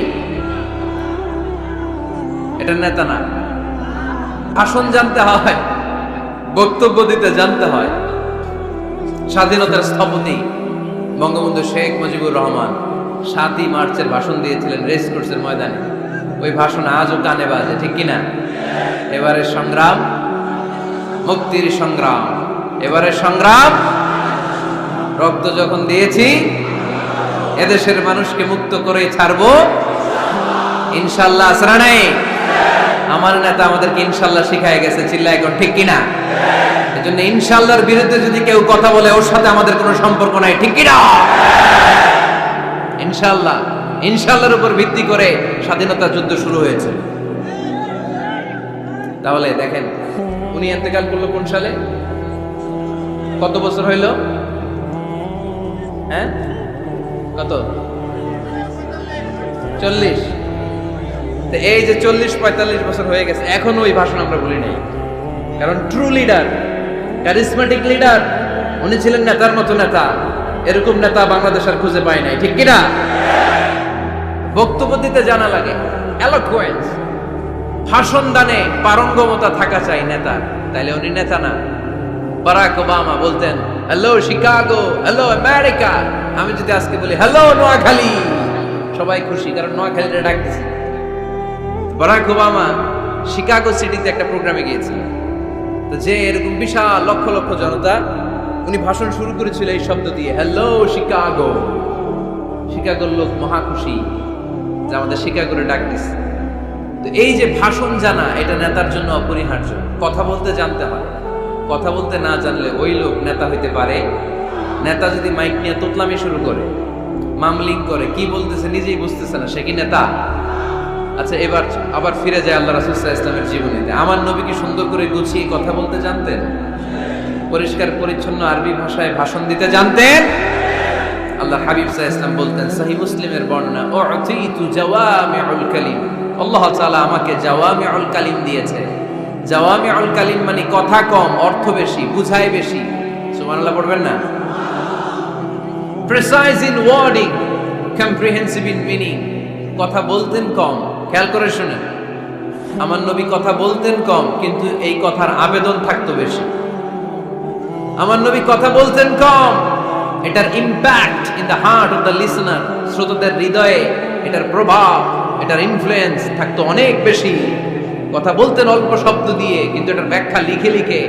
S1: এটা নেতা না। ভাষণ জানতে হয়, বক্তব্য দিতে জানতে হয়। স্বাধীনতার স্থপতি বঙ্গবন্ধু শেখ মুজিবুর রহমান 7ই মার্চের ভাষণ দিয়েছিলেন রেস কোর্সের ময়দানে। ওই ভাষণ আজও কানে বাজে, ঠিক কিনা? এবারের সংগ্রাম মুক্তির সংগ্রাম, এবারের সংগ্রাম রক্ত যখন দিয়েছি এদেশের মানুষকে মুক্ত করেই ছাড়বো ইনশাআল্লাহ। আসরা নাই? আমার নেতা আমাদেরকে ইনশাআল্লাহ শিখায় গেছে, চিল্লায় এখন, ঠিক কিনা? এজন্য ইনশাআল্লাহর বিরুদ্ধে যদি কেউ কথা বলে ওর সাথে আমাদের কোনো সম্পর্ক নাই, ঠিক কিনা? ইনশাআল্লাহ, ইনশাআল্লাহর উপর ভিত্তি করে স্বাধীনতা যুদ্ধ শুরু হয়েছে। তাহলে দেখেন, উনি ইন্তেকাল করলো কোন সালে? কত বছর হইল? হ্যাঁ, কত? 40। তো এই যে 40-45 বছর হয়ে গেছে, এখন ওই ভাষণ আমরা বলি নাই। কারণ ট্রু লিডার, ক্যারিজমেটিক লিডার, উনি ছিলেন নেতার মতো নেতা। এরকম নেতা বাংলাদেশ আর খুঁজে পায় নাই, ঠিক কিনা? বক্তব্য দিতে জানা লাগে, এলোকোয়েন্স, ভাষণ দানে পারঙ্গমতা থাকা চাই নেতার, তাইলে উনি নেতা না। বারাক ওবামা বলতেন হ্যালো শিকাগো, হ্যালো আমেরিকা। আমি যদি আজকে বলি হ্যালো নোয়াখালী, সবাই খুশি, কারণ নোয়াখালীটা ডাক দিছি। বারাক ওবামা শিকাগো সিটিতে একটা প্রোগ্রামে গিয়েছিলেন। তো যে এরকম বিশাল লক্ষ লক্ষ জনতা, উনি ভাষণ শুরু করেছিল এই শব্দ দিয়ে, হ্যালো শিকাগো। শিকাগোর লোক মহা খুশি যে আমাদের শিকাগোরে ডাক দিছে। তো এই যে ভাষণ জানা, এটা নেতার জন্য অপরিহার্য। কথা বলতে জানতে হয়। কথা বলতে না জানলে ওই লোক নেতা হইতে পারে? নেতা যদি মাইক নিয়ে তোতলামি শুরু করে, মামলিং করে, কি বলতেছে নিজেই বুঝতেছে না, সে কি নেতা? আচ্ছা, এবার আবার ফিরে যায় আল্লাহ রাসূল সাল্লাল্লাহু আলাইহি ওয়াসাল্লামের জীবনীতে। আমার নবী কি সুন্দর করে গুছিয়ে কথা বলতে জানতেন? পরিষ্কার পরিচ্ছন্ন আরবি ভাষায় ভাষণ দিতে জানতেন? আল্লাহ হাবিব সাল্লাল্লাহু আলাইহি ওয়াসাল্লাম বলতেন, সহিহ মুসলিমের বর্ণনা, উতিতু জাওয়ামিউল কালিম, আল্লাহ তাআলা আমাকে জাওয়ামিউল কালিম দিয়েছে। জাওয়ামিউল কালিম মানে কথা কম, অর্থ বেশি, বুঝায় বেশি। সুবহানাল্লাহ পড়বেন না? Precise in wording, comprehensive in meaning. কথা বলতেন কম, খেয়াল করে শুনেন। আমার নবী কথা বলতেন কম, কিন্তু এই কথার আবেদন থাকতো বেশি। আমার নবী কথা বলতেন কম, এটার impact in the heart of the listener, শ্রোতাদের হৃদয়ে এটার প্রভাব, এটার ইনফ্লুয়েন্স থাকতো অনেক বেশি। কথা বলতেন অল্প শব্দ দিয়ে, কিন্তু এটার ব্যাখ্যা লিখে লিখে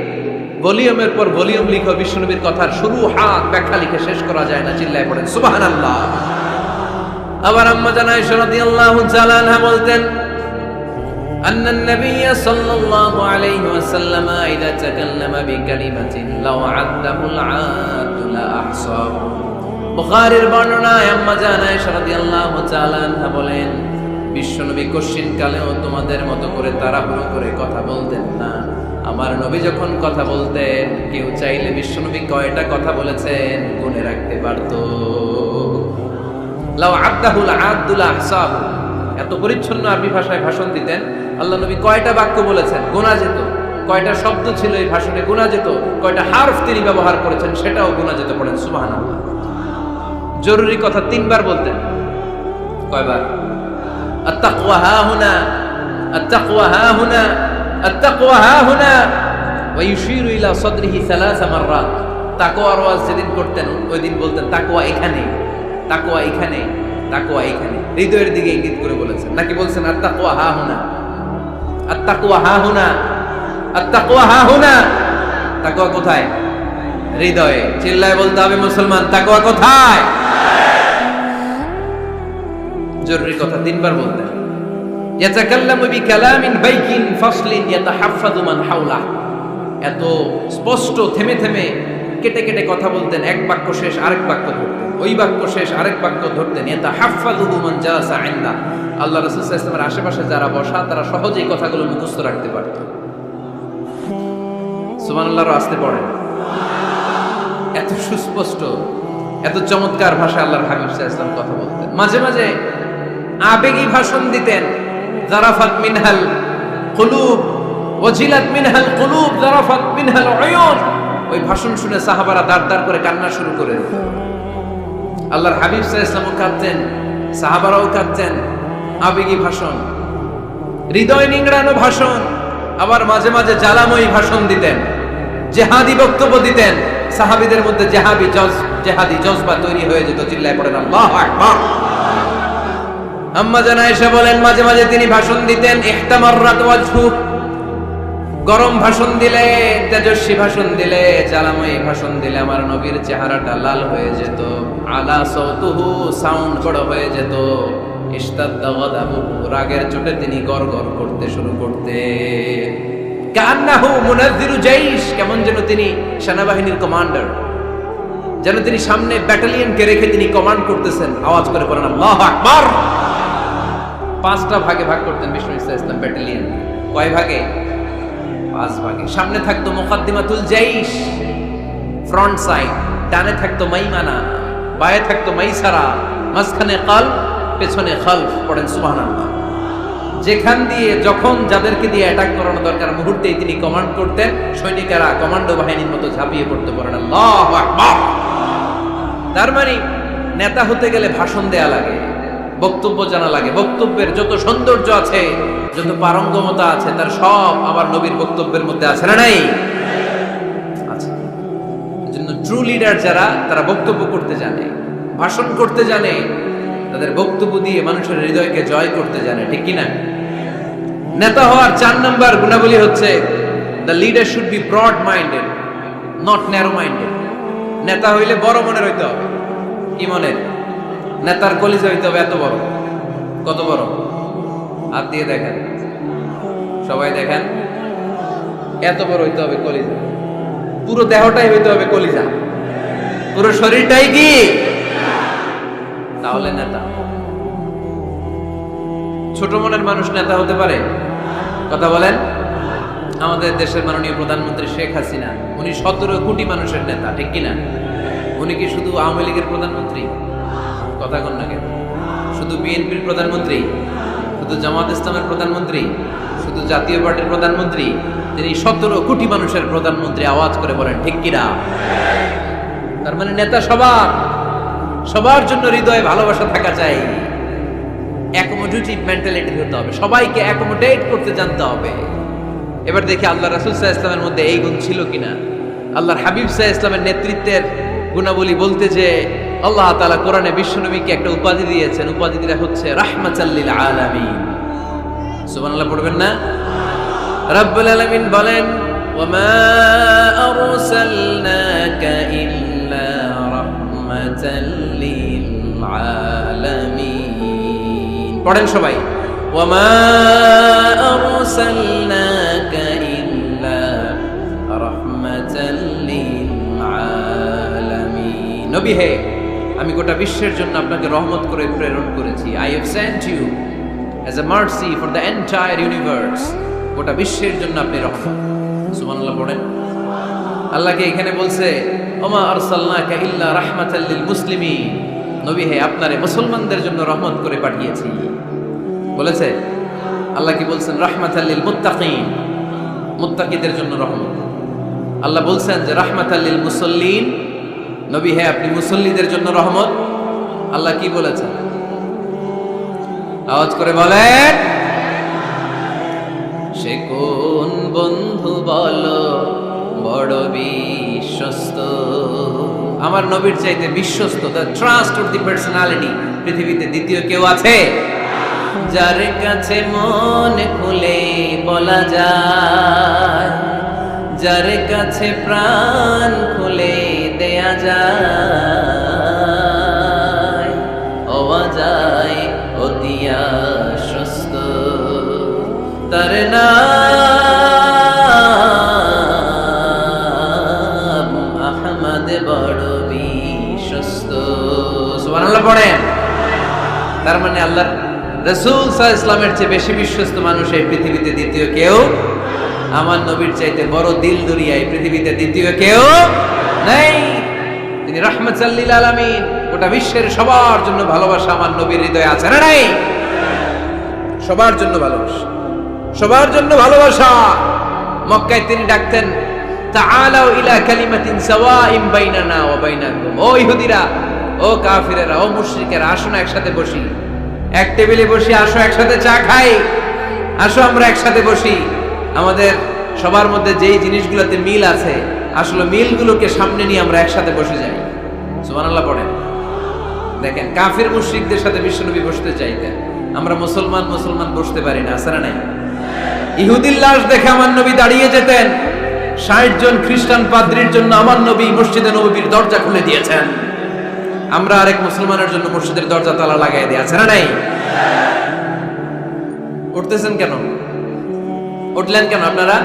S1: ভলিউমের পর ভলিউম লিখে বিশ্বনবীর কথার শুরু হাত ব্যাখ্যা লিখে শেষ করা যায় না। চিল্লায় পড়েন সুবহানাল্লাহ। আবার আম্মা জান আয়েশা রাদিয়াল্লাহু তাআলা আনহা বলতেন, أن النبي صلى الله عليه وسلم إذا تكلم بكلمة لو عده العاد لأحصاه। বুখারীর বর্ণনায় আম্মা জান আয়েশা রাদিয়াল্লাহু তাআলা আনহা বলেন, বিশ্বনবী কশিন কালেও তোমাদের মতো করে তাড়াহুড়ো করে কথা বলতেন না। আমার নবী যখন কথা বলতেন, কেউ চাইলে বিশ্বনবী কয়টা কথা বলেছেন গুনে রাখতে পারত। লাউ আদাহুল আদুল আহসাহু, এত পরিচ্ছন্ন আরবি ভাষায় ভাষণ দিতেন। আল্লাহ নবী কয়টা বাক্য বলেছেন গোনা যেত, কয়টা শব্দ ছিল এই ভাষণে গোনা যেত, কয়টা হারফ তিনি ব্যবহার করেছেন সেটাও গোনা যেত। পড়েন সুবহানাল্লাহ। জরুরি কথা 3 বার বলতেন। কয়বার? আত-তাকওয়া হাহুনা, আত-তাকওয়া হাহুনা, আত-তাকওয়া হাহুনা, ওয়া ইউশিরু ইলা সাদরিহি 3 মাররাত। তাকওয়ার ওয়াজ যেদিন করতেন ওই দিন বলতেন তাকওয়া এখানে, তাকওয়া এখানে, তাকওয়া এখানে, হৃদয়ের দিকে ইঙ্গিত করে বলেছেন। নাকি বলছেন আত-তাকওয়া হাহুনা, আত-তাকওয়া হাহুনা, আত-তাকওয়া হাহুনা? তাকওয়া কোথায়? হৃদয়ে। চিল্লায় বলতে হবে মুসলমান, তাকওয়া কোথায়? জরুরি কথা 3 বার বলতেন। ইয়াতাকাল্লামু বিকালামিন বাইকিন ফাসলিন ইয়াতাহাফফাযু মান হাওলা। এত স্পষ্ট থেমে থেমে কেটে কেটে কথা বলতেন, এক বাক্য শেষ আরেক বাক্য ধরতেন, ওই বাক্য শেষ আরেক বাক্য ধরতেন। ইয়াতাহাফফাযু মান জালাসা ইনদা। আল্লাহ রাসূল সাল্লাল্লাহু আলাইহি ওয়াসাল্লামের আশেপাশে যারা বসা তারা সহজেই কথাগুলো মুখস্থ রাখতে পারত। সুবহানাল্লাহর আস্তে পড়েন। এত সুস্পষ্ট, এত চমৎকার ভাষায় আল্লাহর হাবিব সাল্লাল্লাহু আলাইহি ওয়াসাল্লাম কথা বলতেন। মাঝে মাঝে আবেগী ভাষণ দিতেন। যারাফাত মিনহাল কুলুব ওয়াজিলাত মিনহাল কুলুব যারাফাত মিনহাল উয়ুন। ওই ভাষণ শুনে সাহাবারা দাঁড় করে কান্না শুরু করে দিত। আল্লাহর হাবিব সাল্লাল্লাহু আলাইহি ওয়াসাল্লামও কাঁদতেন, সাহাবারাও কাঁদতেন। আবেগী ভাষণ, হৃদয় নিংড়ানো ভাষণ। আবার মাঝে মাঝে জ্বালাময়ী ভাষণ দিতেন, জেহাদি বক্তব্য দিতেন। সাহাবীদের মধ্যে জেহাদি জজবা তৈরি হয়ে যেত। চিল্লায় পড়েন আল্লাহু আকবার। আম্মা জান আয়েশা বলেন, মাঝে মাঝে তিনি ভাষণ দিতেন ইহতামাররাত ওয়াজহু। গরম ভাষণ দিলে, তেজস্বী ভাষণ দিলে, জ্বালাময়ী ভাষণ দিলে আমার নবীর চেহারাটা লাল হয়ে যেত। আলা সাউতুহু, সাউন্ড বড় হয়ে যেত। ইশতাদ্দা গাদাবুহু, রাগের চোটে তিনি গড়গড় করতে শুরু করতেন। কান্নাহু মুনাজ্জিরু জাইশ, কেমন যেন তিনি সেনাবাহিনীর কমান্ডার, যেন তিনি সামনে ব্যাটালিয়নকে রেখে তিনি কমান্ড করতেছেন। আওয়াজ করে বলেন আল্লাহু আকবার। 5টা ভাগে ভাগ করতেন বিষ্ণু ইসলাম ব্যাটালিয়ন। কয় ভাগে? 5 ভাগে। সামনে থাকতো মুকাদ্দিমাতুল জাইশ, ফ্রন্ট সাইড। ডানে থাকতো মাইমানা, বায়ে থাকতো মাইসারা, মাঝখানে কলব, পেছনে খালফ। পড়েন সুবহানাল্লাহ। যেখান দিয়ে যখন যাদেরকে দিয়ে অ্যাটাক করানো দরকার মুহূর্তেই তিনি কমান্ড করতেন। সৈনিকেরা কমান্ডো বাহিনীর মতো ঝাঁপিয়ে পড়তে পারেন আল্লাহু আকবার। তার মানে নেতা হতে গেলে ভাষণ দেয়া লাগে, বক্তব্য জানা লাগে। বক্তব্যের যত সৌন্দর্য আছে, যত পারঙ্গমতা আছে, তার সব আবার নবীর বক্তব্যের মধ্যে আছে না নাই? আচ্ছা, এজন্য ট্রু লিডার যারা, তারা বক্তব্য করতে জানে, ভাষণ করতে জানে, তাদের বক্তব্য দিয়ে মানুষের হৃদয়কে জয় করতে জানে। ঠিক কি না? নেতা হওয়ার 4 নম্বর গুণাবলী হচ্ছে the leader should be broad minded, not narrow minded. নেতা হইলে বড় মনের হইতে হবে। কি মনের? নেতার কলিজা হইতে হবে এত বড়। কত বড়? হাত দিয়ে দেখেন, সবাই দেখেন, এত বড় হইতে হবে কলিজা। পুরো দেহটাই হইতে হবে কলিজা, পুরো শরীরটাই কি? তাহলে নেতা। ছোট মনের মানুষ নেতা হতে পারে? কথা বলেন। আমাদের দেশের মাননীয় প্রধানমন্ত্রী শেখ হাসিনা, উনি 17 কোটি মানুষের নেতা। ঠিক কিনা? উনি কি শুধু আওয়ামী লীগের প্রধানমন্ত্রী? কথা কন না কেন? শুধু বিএনপির প্রধানমন্ত্রী? শুধু জামাত ইসলামের প্রধানমন্ত্রী? শুধু জাতীয় পার্টির প্রধানমন্ত্রী? তিনি 17 কোটি মানুষের প্রধানমন্ত্রী। আওয়াজ করে বলেন ঠিক কিনা? তার মানে নেতা সবার জন্য হৃদয়ে ভালোবাসা থাকা চাই। অ্যাকোমোডেটিভ মেন্টালিটি হতে হবে, সবাইকে অ্যাকোমোডেট করতে জানতে হবে। এবার দেখি আল্লাহ রাসূল সাল্লাল্লাহু আলাইহি ওয়াসাল্লামের মধ্যে এই গুণ ছিল কিনা। আল্লাহর হাবিব সাল্লাল্লাহু আলাইহি ওয়াসাল্লামের নেতৃত্বের গুণাবলী বলতে যে আল্লাহ তাআলা কোরআনে বিশ্বনবীকে একটা উপাধি দিয়েছেন, উপাধিটা হচ্ছে রাহমাতাল লিল আলামিন। সুবহানাল্লাহ পড়বেন না? রব্বুল আলামিন বলেন ওয়ামা আরসালনাকা ইল্লা রাহমাতাল লিল আলামিন। পড়েন সবাই, ওয়ামা আরসালনাকা ইল্লা রাহমাতাল লিল আলামিন। নবী হে, আমি গোটা বিশ্বের জন্য আপনাকে রহমত করে প্রেরণ করেছি। I have sent you as a mercy for the entire universe. গোটা বিশ্বের জন্য আপনি রহমত। সুবহানাল্লাহ পড়েন। আল্লাহকে এখানে বলছে ওমা আরসালনাকা ইল্লা রাহমাতাল লিল মুসলিমিন। নবী হে, আপনারে মুসলমানদের জন্য রহমত করে পাঠিয়েছি বলেছে। আল্লাহ কি বলছেন? রাহমাতাল লিল মুত্তাকিন, মুত্তাকিদের জন্য রহমত। আল্লাহ বলছেন যে রাহমাতাল লিল মুসাল্লিন, নবী হে আপনি মুসল্লিদের জন্য রহমত। আল্লাহ কি বলেছেন? আওয়াজ করে বলেন। সে কোন বন্ধু বলো বড় বিশ্বস্ত? আমার নবীর চাইতে বিশ্বস্ত, দ্য ট্রাস্টওয়ার্দি পার্সোনালিটি পৃথিবীতে দ্বিতীয় কেউ আছে? যার কাছে মন খুলে বলা যায়, যার কাছে প্রাণ খুলে দেয়া যায়, হওয়া যায় অতি আশ্বস্ত। তার নাম আহমদ বড় বিশ্বস্ত। সুবহানাল্লাহ পড়েন। তার মানে আল্লাহর রাসূল সাল্লাল্লাহু আলাইহি ওয়াসাল্লামের চেয়ে বেশি বিশ্বস্ত মানুষ এই পৃথিবীতে দ্বিতীয় কেউ, আমার নবীর চাইতে বড় দিল দরিয়া এই পৃথিবীতে দ্বিতীয় কেউ নেই। তিনি রাহমাতাল লিল আলামিন, গোটা বিশ্বের সবার জন্য ভালোবাসা আমার নবীর হৃদয়ে আছে না নাই? সবার জন্য ভালোবাসা, সবার জন্য ভালোবাসা। মক্কায় তিনি ডাকতেন তাআলাউ ইলা কালিমাতিন সাওয়াইন বাইনানা ওয়া বাইনাকুম। ও ইহুদিরা, ও কাফিরেরা, ও মুশরিকেরা, আসো না একসাথে বসি, এক টেবিলে বসি, আসো একসাথে চা খাই, আসো আমরা একসাথে বসি। আমাদের সবার মধ্যে যেই জিনিসগুলোতে মিল আছে, আসলে মিলগুলোকে সামনে নিয়ে আমরা একসাথে বসে যাই। সুবহানাল্লাহ পড়েন। দেখেন, কাফির মুশরিকদের সাথে বিশ্বনবী বসতে চাইতেন, আমরা মুসলমান বসতে পারি না, আছে না নাই? ইহুদির লাশ দেখে আমার নবী দাঁড়িয়ে যেতেন। ৬০ জন খ্রিস্টান পাদ্রীর জন্য আমার নবী মসজিদে নববীর দরজা খুলে দিয়েছেন। আমরা আরেক মুসলমানের জন্য মসজিদের দরজা তালা লাগাই দিয়ে, আছে না নাই? উঠতেছেন কেন? উঠলেন কেন আপনারা?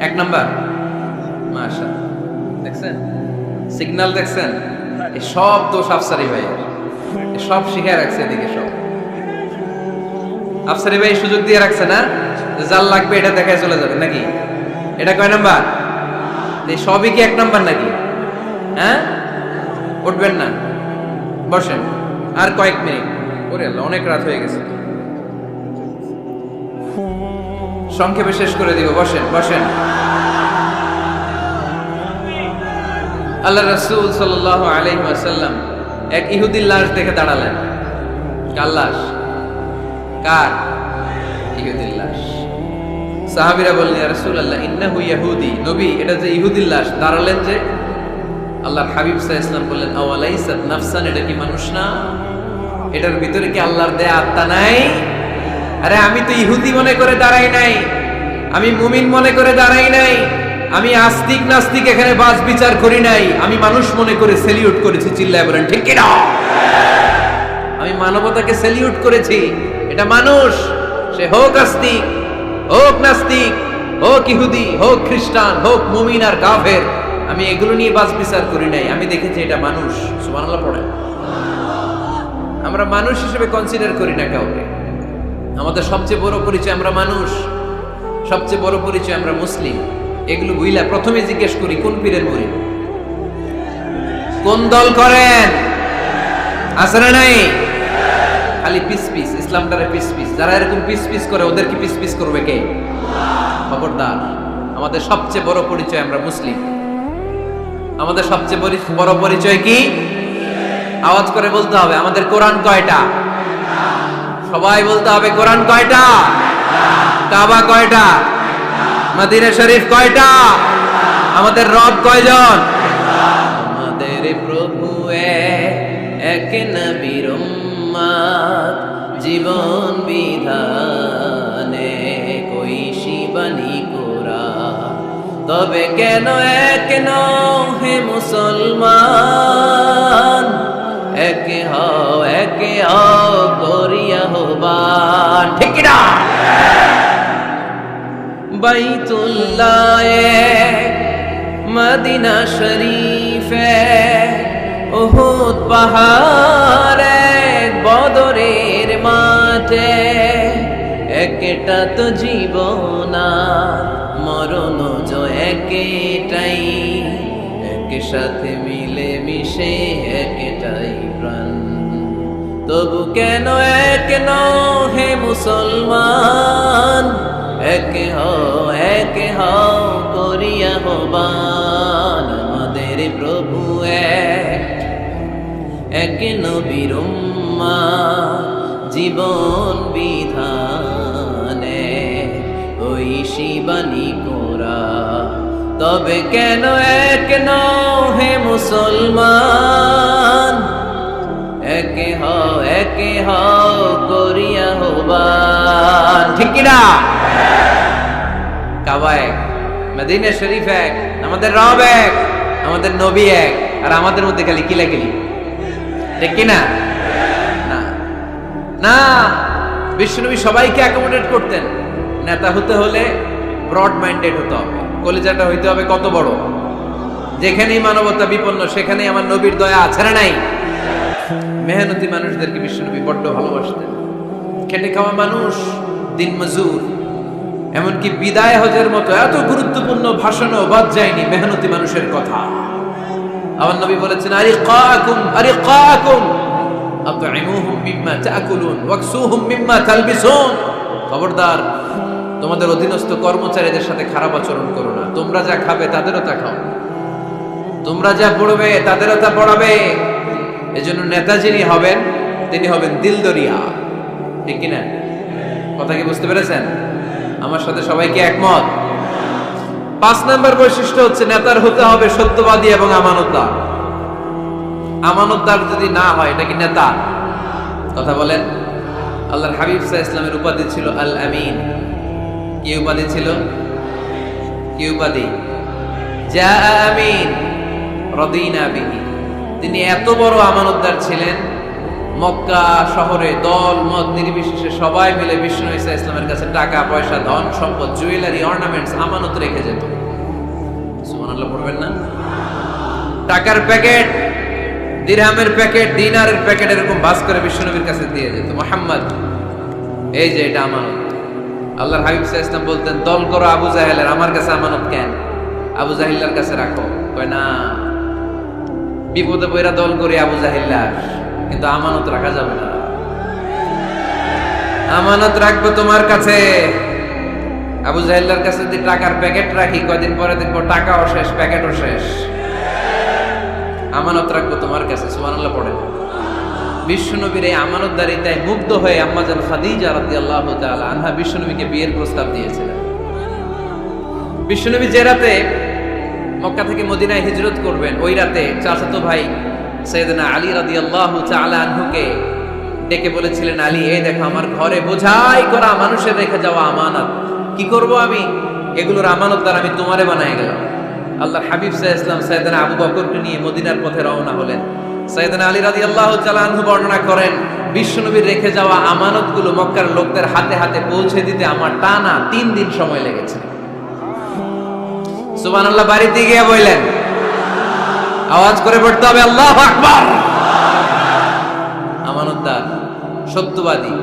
S1: এক নাম্বার, মাশাআল্লাহ, দেখছেন সিগন্যাল, দেখছেন? এই সব দোষ আফসারি ভাইয়ের, সব শিখে রাখছে এদিকে সব। আফসারি ভাই সুযোগ দিয়ে রাখছে না, জাল লাগবে এটা দেখায় চলে যাবে নাকি? এটা কয় নাম্বার? এই সবই কি এক নাম্বার নাকি? হ্যাঁ, উঠবেন না, বসেন আর কয়েক মিনিট। ওরে আল্লাহ, অনেক রাত হয়ে গেছে, সংক্ষেপে শেষ করে দিব। বসেন বসেন। আল্লাহ রাসূল সাল্লাল্লাহু আলাইহি ওয়াসাল্লাম এক ইহুদির লাশ দেখে দাঁড়ালেন। কার লাশ? কার? ইহুদির লাশ। সাহাবীরা বললেন, ইয়া রাসূলুল্লাহ ইন্নাহু ইয়াহুদি। নবী, এটা যে ইহুদির লাশ। দাঁড়ালেন যে। আল্লাহর হাবিব সাল্লাল্লাহু আলাইহি ওয়াসাল্লাম বললেন, আওয়ালাইসাত নাফসান, এটা কি মানুষ না? এটার ভিতরে কি আল্লাহর দেয়া আত্মা নাই? আরে আমি তো ইহুদি মনে করে দাঁড়াই নাই, আমি মুমিন মনে করে দাঁড়াই নাই, আমি আস্তিক নাস্তিক এখানে বাস বিচার করি নাই, আমি মানুষ মনে করে সেলিউট করেছি। চিল্লায় বলেন ঠিক কি না? আমি মানবতাকে সেলিউট করেছি। এটা মানুষ, সে হোক আস্তিক, হোক নাস্তিক, হোক ইহুদি, হোক খ্রিস্টান, হোক মুমিন আর কাফের, আমি এগুলো নিয়ে বাস বিচার করি নাই। আমি দেখেছি এটা মানুষ। সুবহানাল্লাহ পড়ে। আমরা মানুষ হিসেবে কনসিডার করি না কাউকে। আমাদের সবচেয়ে বড় পরিচয় আমরা মানুষ, সবচেয়ে বড় পরিচয় আমরা মুসলিম। এগুলো বুঝলা প্রথমে জিজ্ঞেস করি কোন পীরের মুরিদ, কোন দল করেন, আছে না নাই? খালি পিস পিস, ইসলামটারে পিস পিস। যারা এরকম পিস পিস করে ওদেরকে পিস পিস করবে কে? খবরদার। আমাদের সবচেয়ে বড় পরিচয় আমরা মুসলিম। আমাদের সবচেয়ে বড় পরিচয় কি? আওয়াজ করে বলতে হবে। আমাদের কোরআন কয়টা? সবাই বলতে হবে কোরআন কয়টা, কাবা কয়টা, মদিনা শরীফ কয়টা, আমাদের রব কয়জন? আমাদের প্রভু এক নবীর উম্মত, জীবন বিধানে কই শিবানী কোরা, তবে কেন এক নও হে মুসলমান, একে হও করিয়া হবান, ঠিক না? বাইতুল্লাহ এক, মদিনা শরীফ এক, উহুদ পাহাড় এক, বদরের মাঠে, একটা তো জীবন আর মরণ যে একটাই, একসাথে মিলে মিশে একটাই প্রাণ, তবু কেন এক নও হে মুসলমান, একে হও করিয়া হবান, আমাদের প্রভু এক নবীর উম্মত, জীবন বিধানে ওই শিবানী কোরা, তবে কেন এক নও হে মুসলমান, একে হও করিয়া হবান, ঠিক কিনা? কাবা এক, মদিনা শরীফ এক, আমাদের রব এক, আমাদের নবী এক, আর আমাদের মধ্যে খালি কিলাকিলি, ঠিক কিনা? না না, বিশ্বনবী সবাইকে অ্যাকোমোডেট করতেন। নেতা হতে হলে ব্রড মাইন্ডেড হতে হবে, কলিজাটা হইতে হবে কত বড়, যেখানেই মানবতা বিপন্ন সেখানেই আমার নবীর দয়া আছে না নাই? মেহনতি মানুষদেরকে বিশ্বনবী বড্ড ভালোবাসতেন। খেটে খাওয়া মানুষ, দিন মজুর, এমনকি বিদায় হজের মতো এত গুরুত্বপূর্ণ ভাষণও বাদ যায়নি মেহনতি মানুষের কথা। আমার নবী বলেছেন, আরিকাকুম আতইমুহুম মিম্মা তাকুলুন ওয়াকসুহুম মিম্মা তালবিসুন, খবরদার তোমাদের অধীনস্থ কর্মচারীদের সাথে খারাপ আচরণ করো না, তোমরা যা খাবে তাদেরও তা খাও, তোমরা যা পড়বে তাদেরও তা পড়াবে। এজন্য নেতা যিনি হবেন তিনি হবেন দিলদরিয়া, ঠিক কিনা? কথা কি বুঝতে পেরেছেন? আমার সাথে সবাই কি একমত? 5 নম্বর বৈশিষ্ট্য হচ্ছে নেতার হতে হবে সত্যবাদী এবং আমানতদার। আমানতদার যদি না হয় এটা কি নেতা? কথা বলেন। আল্লাহর হাবিব সাল্লাল্লাহু আলাইহি ওয়াসাল্লামের উপাধি ছিল আল আমিন। কি উপাধি ছিল? কি উপাধি? জা আমিন রাদিনা বিহি। তিনি এত বড় আমানতদার ছিলেন, মক্কা শহরে দল মত নির্বিশেষে সবাই মিলে বিষ্ণু ঈসা ইসলামের কাছে টাকা পয়সা, ধন সম্পদ, জুয়েলারি, অর্নামেন্টস আমানত রেখে যেত। সুবহানাল্লাহ পড়বেন না? টাকার প্যাকেট, দিরহামের প্যাকেট, দিনারের প্যাকেট এরকম বাস করে বিশ্বনবীর কাছে দিয়ে যেত। মুহাম্মদ, এই যে এটা আমানত। আল্লাহর হাবিব সাল্লাল্লাহু আলাইহি ওয়াসাল্লাম বলতেন, দল করো আবু জাহেলের, আমার কাছে আমানত কেন? আবু জাহিল্লার কাছে রাখো। কয় না, বিপদে পড়া দল করি আবু জাহিল্লার, কিন্তু আমানত রাখা যাবে না। আমানত রাখবো তোমার কাছে। আবু জাহিল্লার কাছে যদি টাকার প্যাকেট রাখি, কয়দিন পরে দেখবো টাকাও শেষ, প্যাকেটও শেষ। আমানত রাখবো তোমার কাছে। সুবহানাল্লাহ পড়েন। বিশ্বনবীর এই আমানতদারিতায় মুগ্ধ হয়ে আম্মাজান খাদিজা রাদিয়াল্লাহু তাআলা আনহা বিশ্বনবীকে বিয়ের প্রস্তাব দিয়েছিলেন। বিশ্বনবী যে রাতে মক্কা থেকে মদিনায় হিজরত করবেন, ওই রাতে চাচাতো ভাই সাইয়েদনা আলী রাদিয়াল্লাহু তাআলা আনহুকে ডেকে বলেছিলেন, আলী, এই দেখো আমার ঘরে বোঝাই করা মানুষের রেখে যাওয়া আমানত, কি করব আমি? এগুলোর আমানতদার আমি তোমারে বানায় গেলাম। আল্লাহর হাবিব সাল্লাল্লাহু আলাইহি ওয়াসাল্লাম সাইয়েদনা আবু বকরকে নিয়ে মদিনার পথে রওনা হলেন। সাইয়েদনা আলী রাদিয়াল্লাহু তাআলা আনহু বর্ণনা করেন, বিশ্বনবীর রেখে যাওয়া আমানতগুলো মক্কার লোকদের হাতে হাতে পৌঁছে দিতে আমার টানা 3 দিন সময় লেগেছে। সুবহানাল্লাহ। বাড়িতে গিয়ে বললেন, আওয়াজ করে পড়তে হবে আল্লাহু আকবার। আমানতদার, সত্যবাদী,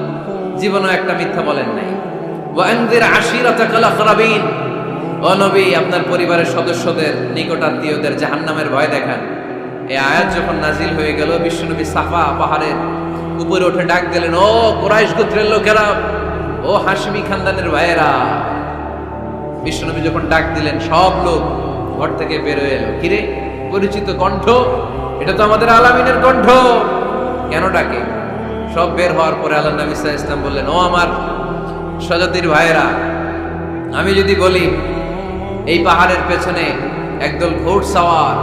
S1: জীবনে একটা মিথ্যা বলেন নাই। ওয়া আনজির আশিরাতাকাল আকরাবিন, ও নবী আপনার পরিবারের সদস্যদের, নিকটাত্মীয়দের জাহান্নামের ভয় দেখান। এই আয়াত যখন নাজিল হয়ে গেল, বিশ্বনবী সাফা পাহাড়ের উপরে উঠে ডাক দিলেন, ও কুরাইশ গোত্রের লোকেরা, ও হাশমি খানদানের ভাইয়েরা। বিশ্বনবী যখন ডাক দিলেন, সব লোক ঘর থেকে বের হয়ে এলো। কিরে, পরিচিত কণ্ঠ, এটা তো আমাদের আলামিনের কণ্ঠ। কেন ডাকে? সব বের হওয়ার পরে আল্লাহ নবী সাল্লাল্লাহু আলাইহি ওয়াসাল্লাম বললেন, ও আমার স্বজাতির ভাইয়েরা, আমি যদি বলি এই পাহাড়ের পেছনে একদল ঘোড়সাওয়ার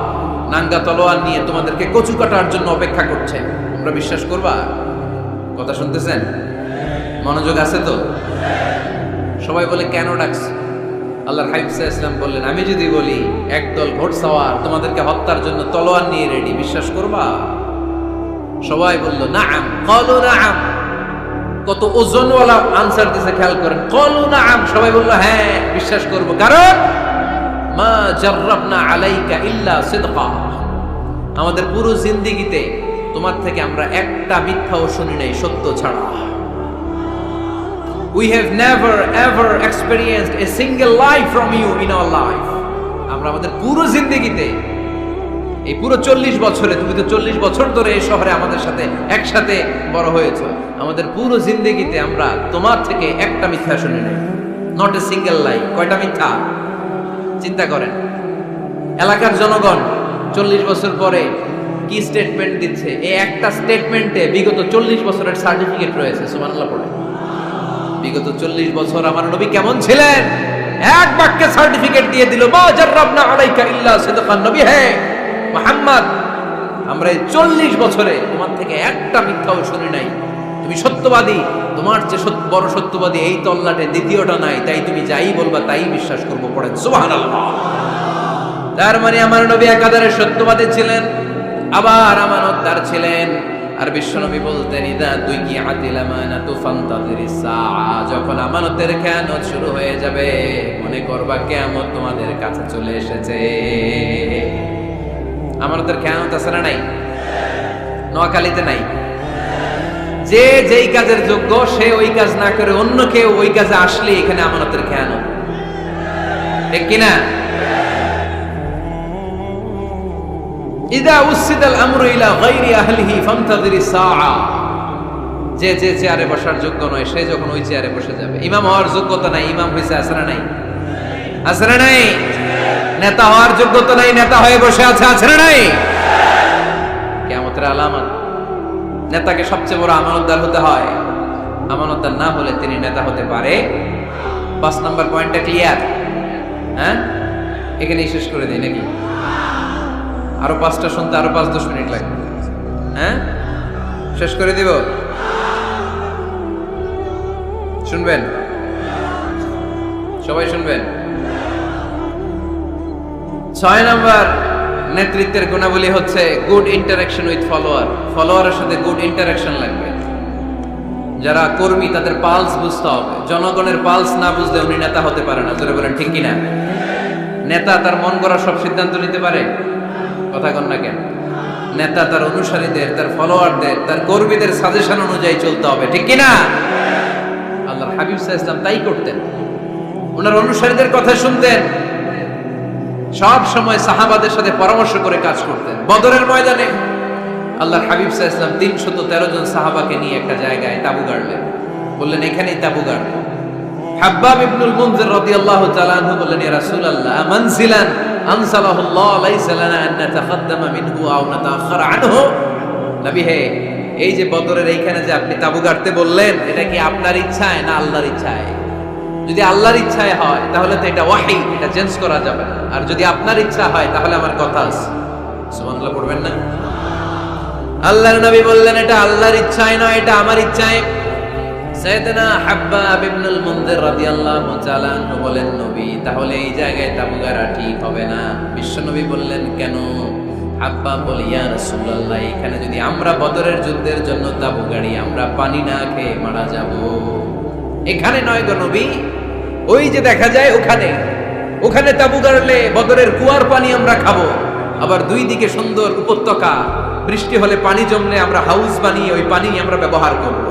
S1: নাঙ্গা তলোয়ার নিয়ে তোমাদেরকে কচু কাটার জন্য অপেক্ষা করছে, তোমরা বিশ্বাস করবা? কথা শুনতেছেন? মনোযোগ আছে তো? সবাই বলে কেন ডাকছে? আল্লাহর হাবিব সাল্লাল্লাহু আলাইহি ওয়াসাল্লাম বললেন, আমি যদি বলি একদল ঘোড়সাওয়ার তোমাদেরকে হত্যার জন্য তলোয়ার নিয়ে রেডি, বিশ্বাস করবা? সবাই বলল নাআম, ক্বালু নাআম। কত ওজনওয়ালা আনসার দিছে, খেয়াল করেন। ক্বালু নাআম, সবাই বলল হ্যাঁ বিশ্বাস করব, কারণ মা জাররাবনা আলাইকা ইল্লা সিদকা, আমাদের পুরো জিন্দেগিতে তোমার থেকে আমরা একটা মিথ্যাও শুনি নাই সত্য ছাড়া। We have never ever experienced a single lie from you in our life. আমরা আমাদের পুরো জিন্দেগিতে, এই পুরো 40 বছরে, তুমি তো 40 বছর ধরে এই শহরে আমাদের সাথে একসাথে বড় হয়েছো, আমাদের পুরো জিন্দেগিতে আমরা তোমার থেকে একটা মিথ্যা শুনি নাই, নট এ সিঙ্গেল লাই। কয়টা মিথ্যা? চিন্তা করেন। এলাকার জনগণ 40 বছর পরে কি স্টেটমেন্ট দিচ্ছে, এই একটা স্টেটমেন্টে বিগত 40 বছরের সার্টিফিকেট রয়েছে। সুবহানাল্লাহ পড়ে। বিগত 40 বছর আমার নবী কেমন ছিলেন, এক বাক্যে সার্টিফিকেট দিয়ে দিল, মা জাররাবনা আলাইকা ইল্লা সিদকান। নবী হে মুহাম্মদ, আমরা এই 40 বছরে তোমার থেকে একটা মিথ্যাও শুনি নাই, তুমি সত্যবাদী, তোমার যে বড় সত্যবাদী এই তল্লাটে দ্বিতীয়টা নাই, তাই তুমি যাই বলবা তাই বিশ্বাস করবো। পড়েন সুবহানাল্লাহ। তার মানে আমার নবী একাধারে সত্যবাদী ছিলেন, আবার আমানতদার ছিলেন। আর বিশ্বনবী বলতেন, ইদা দুইকিআতিল আমানাতু ফান্তাযিরিস সাআ, যখন আমানতের খেয়ানত শুরু হয়ে যাবে মনে করবা কিয়ামত তোমাদের কাছে চলে এসেছে। আমানতের খেয়ানত আছে না নাই? নোয়াখালীতে নাই? যে যেই কাজের যোগ্য সে ওই কাজ না করে অন্য কেউ ওই কাজে আসলে এখানে আমানতের খেয়ানত, ঠিক কিনা? ইদা উসিদাল আমরু ইলা গায়রি আহলিহি ফান্তাযিরিস সাআ, যে যে চেয়ারে বসার যোগ্য নয় সে যখন ওই চেয়ারে বসে যাবে। ইমাম হওয়ার যোগ্যতা নাই, ইমাম হইছে, আছে না নাই? আছে না নাই? নেতা হওয়ার যোগ্যতা নাই, নেতা হয়ে বসে আছে, আছে না নাই? কিয়ামতের আলামত। নেতাকে সবচেয়ে বড় আমানতদার হতে হয়, আমানতদার না হলে তিনি নেতা হতে পারে। 5 নাম্বার পয়েন্টটা ক্লিয়ার? হ্যাঁ, এখানেই শেষ করে দিই নাকি? আরো 5টা শুনতে আরো 5-10 মিনিট লাগবে। হ্যাঁ, শেষ করে দিব? শুনবেন? সবাই শুনবেন? 6 নাম্বার নেতৃত্বের গুণাবলী হচ্ছে গুড ইন্টারাকশন উইথ ফলোয়ার। ফলোয়ারের সাথে গুড ইন্টারাকশন লাগবে। যারা কর্মী তাদের পালস বুঝতে হবে। জনগণের পালস না বুঝলে উনি নেতা হতে পারে না। জোরে বলেন ঠিক কিনা? নেতা তার মন গড়া সব সিদ্ধান্ত নিতে পারে? কথা কন না কেন? নেতা তার অনুসারীদের, তার ফলোয়ারদের, তার কর্মীদের সাজেশন অনুযায়ী চলতে হবে, ঠিক কিনা? আল্লাহর হাবিব সাল্লাল্লাহু আলাইহি ওয়াসাল্লাম তাই করতেন। ওনার অনুসারীদের কথা শুনতেন, সব সময় সাহাবাদের সাথে পরামর্শ করে কাজ করতেন। বদরের ময়দানে আল্লাহর হাবিব সাল্লাল্লাহু আলাইহি ওয়াসাল্লাম 313 জন সাহাবাকে নিয়ে একটা জায়গায় তাবু গাড়লেন। বললেন এখানেই তাবু গাড়ব। হাব্বাব ইবনুল মুনজির রাদিয়াল্লাহু তাআলা আনহু বললেন, ইয়া রাসূলুল্লাহ, মানজিলান আনসালাহুল্লাহ লাইসা লানা আন নাতাকাদ্দামা মিনহু আও নাতাআখারা আনহু। নবী হে, এই যে বদরের এইখানে যে আপনি তাবু গাড়তে বললেন, এটা কি আপনার ইচ্ছায় না আল্লাহর ইচ্ছায়? যদি আল্লাহর ইচ্ছায় হয় তাহলে তো এটা ওয়াহী, এটা চেঞ্জ করা যাবে না। আর যদি আপনার ইচ্ছা হয় তাহলে আমার কথা আছে। সুবহানাল্লাহ পড়বেন না? আল্লাহর নবী বললেন এটা আল্লাহর ইচ্ছায় নয়, এটা আমার ইচ্ছায়। সাইয়েদনা হাব্বাব ইবনুল মুনজির রাদিয়াল্লাহু তাআলা আনহু বলেন, নবী তাহলে এই জায়গায় তাবু গাড়া ঠিক হবে না। বিশ্বনবী বললেন, কেন? হাব্বাব বলে, ইয়া রাসূলুল্লাহ, এখানে যদি আমরা বদরের যুদ্ধের জন্য তাবু গাড়ি আমরা পানি না খেয়ে মারা যাব। এখানে নয় গো নবী, ওই যে দেখা যায় ওখানে, ওখানে তাবু গাড়লে বদরের কুয়ার পানি আমরা খাবো। আবার দুই দিকে সুন্দর উপত্যকা, বৃষ্টি হলে পানি জমলে আমরা হাউস বানিয়ে ওই পানি আমরা ব্যবহার করব।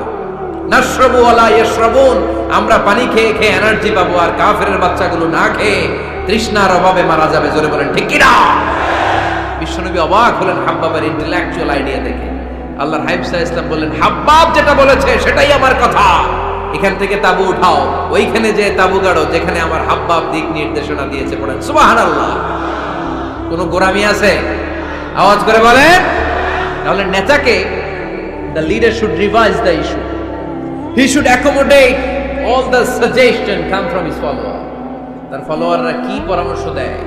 S1: নাশরাবু ওয়ালা ইয়াশরাবুন, আমরা পানি খেয়ে খেয়ে এনার্জি পাবো, আর কাফেরের বাচ্চাগুলো না খেয়ে তৃষ্ণার অভাবে মারা যাবে। জোরে বলেন ঠিক কি না? বিশ্বনবী অবাক হলেন হাব্বাবের ইন্টেলেকচুয়াল আইডিয়া দেখে। আল্লাহর হাবিব সাল্লাল্লাহু আলাইহি ওয়াসাল্লাম বললেন, হাব্বাব যেটা বলেছে সেটাই আমার কথা, এখান থেকে তাবু উঠাও, ওইখানে যে তাবু গাড়ো যেখানে আমার হাব্বাব দিক নির্দেশনা দিয়েছে। পড়েন সুবহানাল্লাহ। কোনো গোরামি আছে? আওয়াজ করে বলেন। তাহলে নেতাকে the leader should revise the issue. He should accommodate all the suggestion come from his follower. তার ফলোয়াররা কি পরামর্শ দেয়,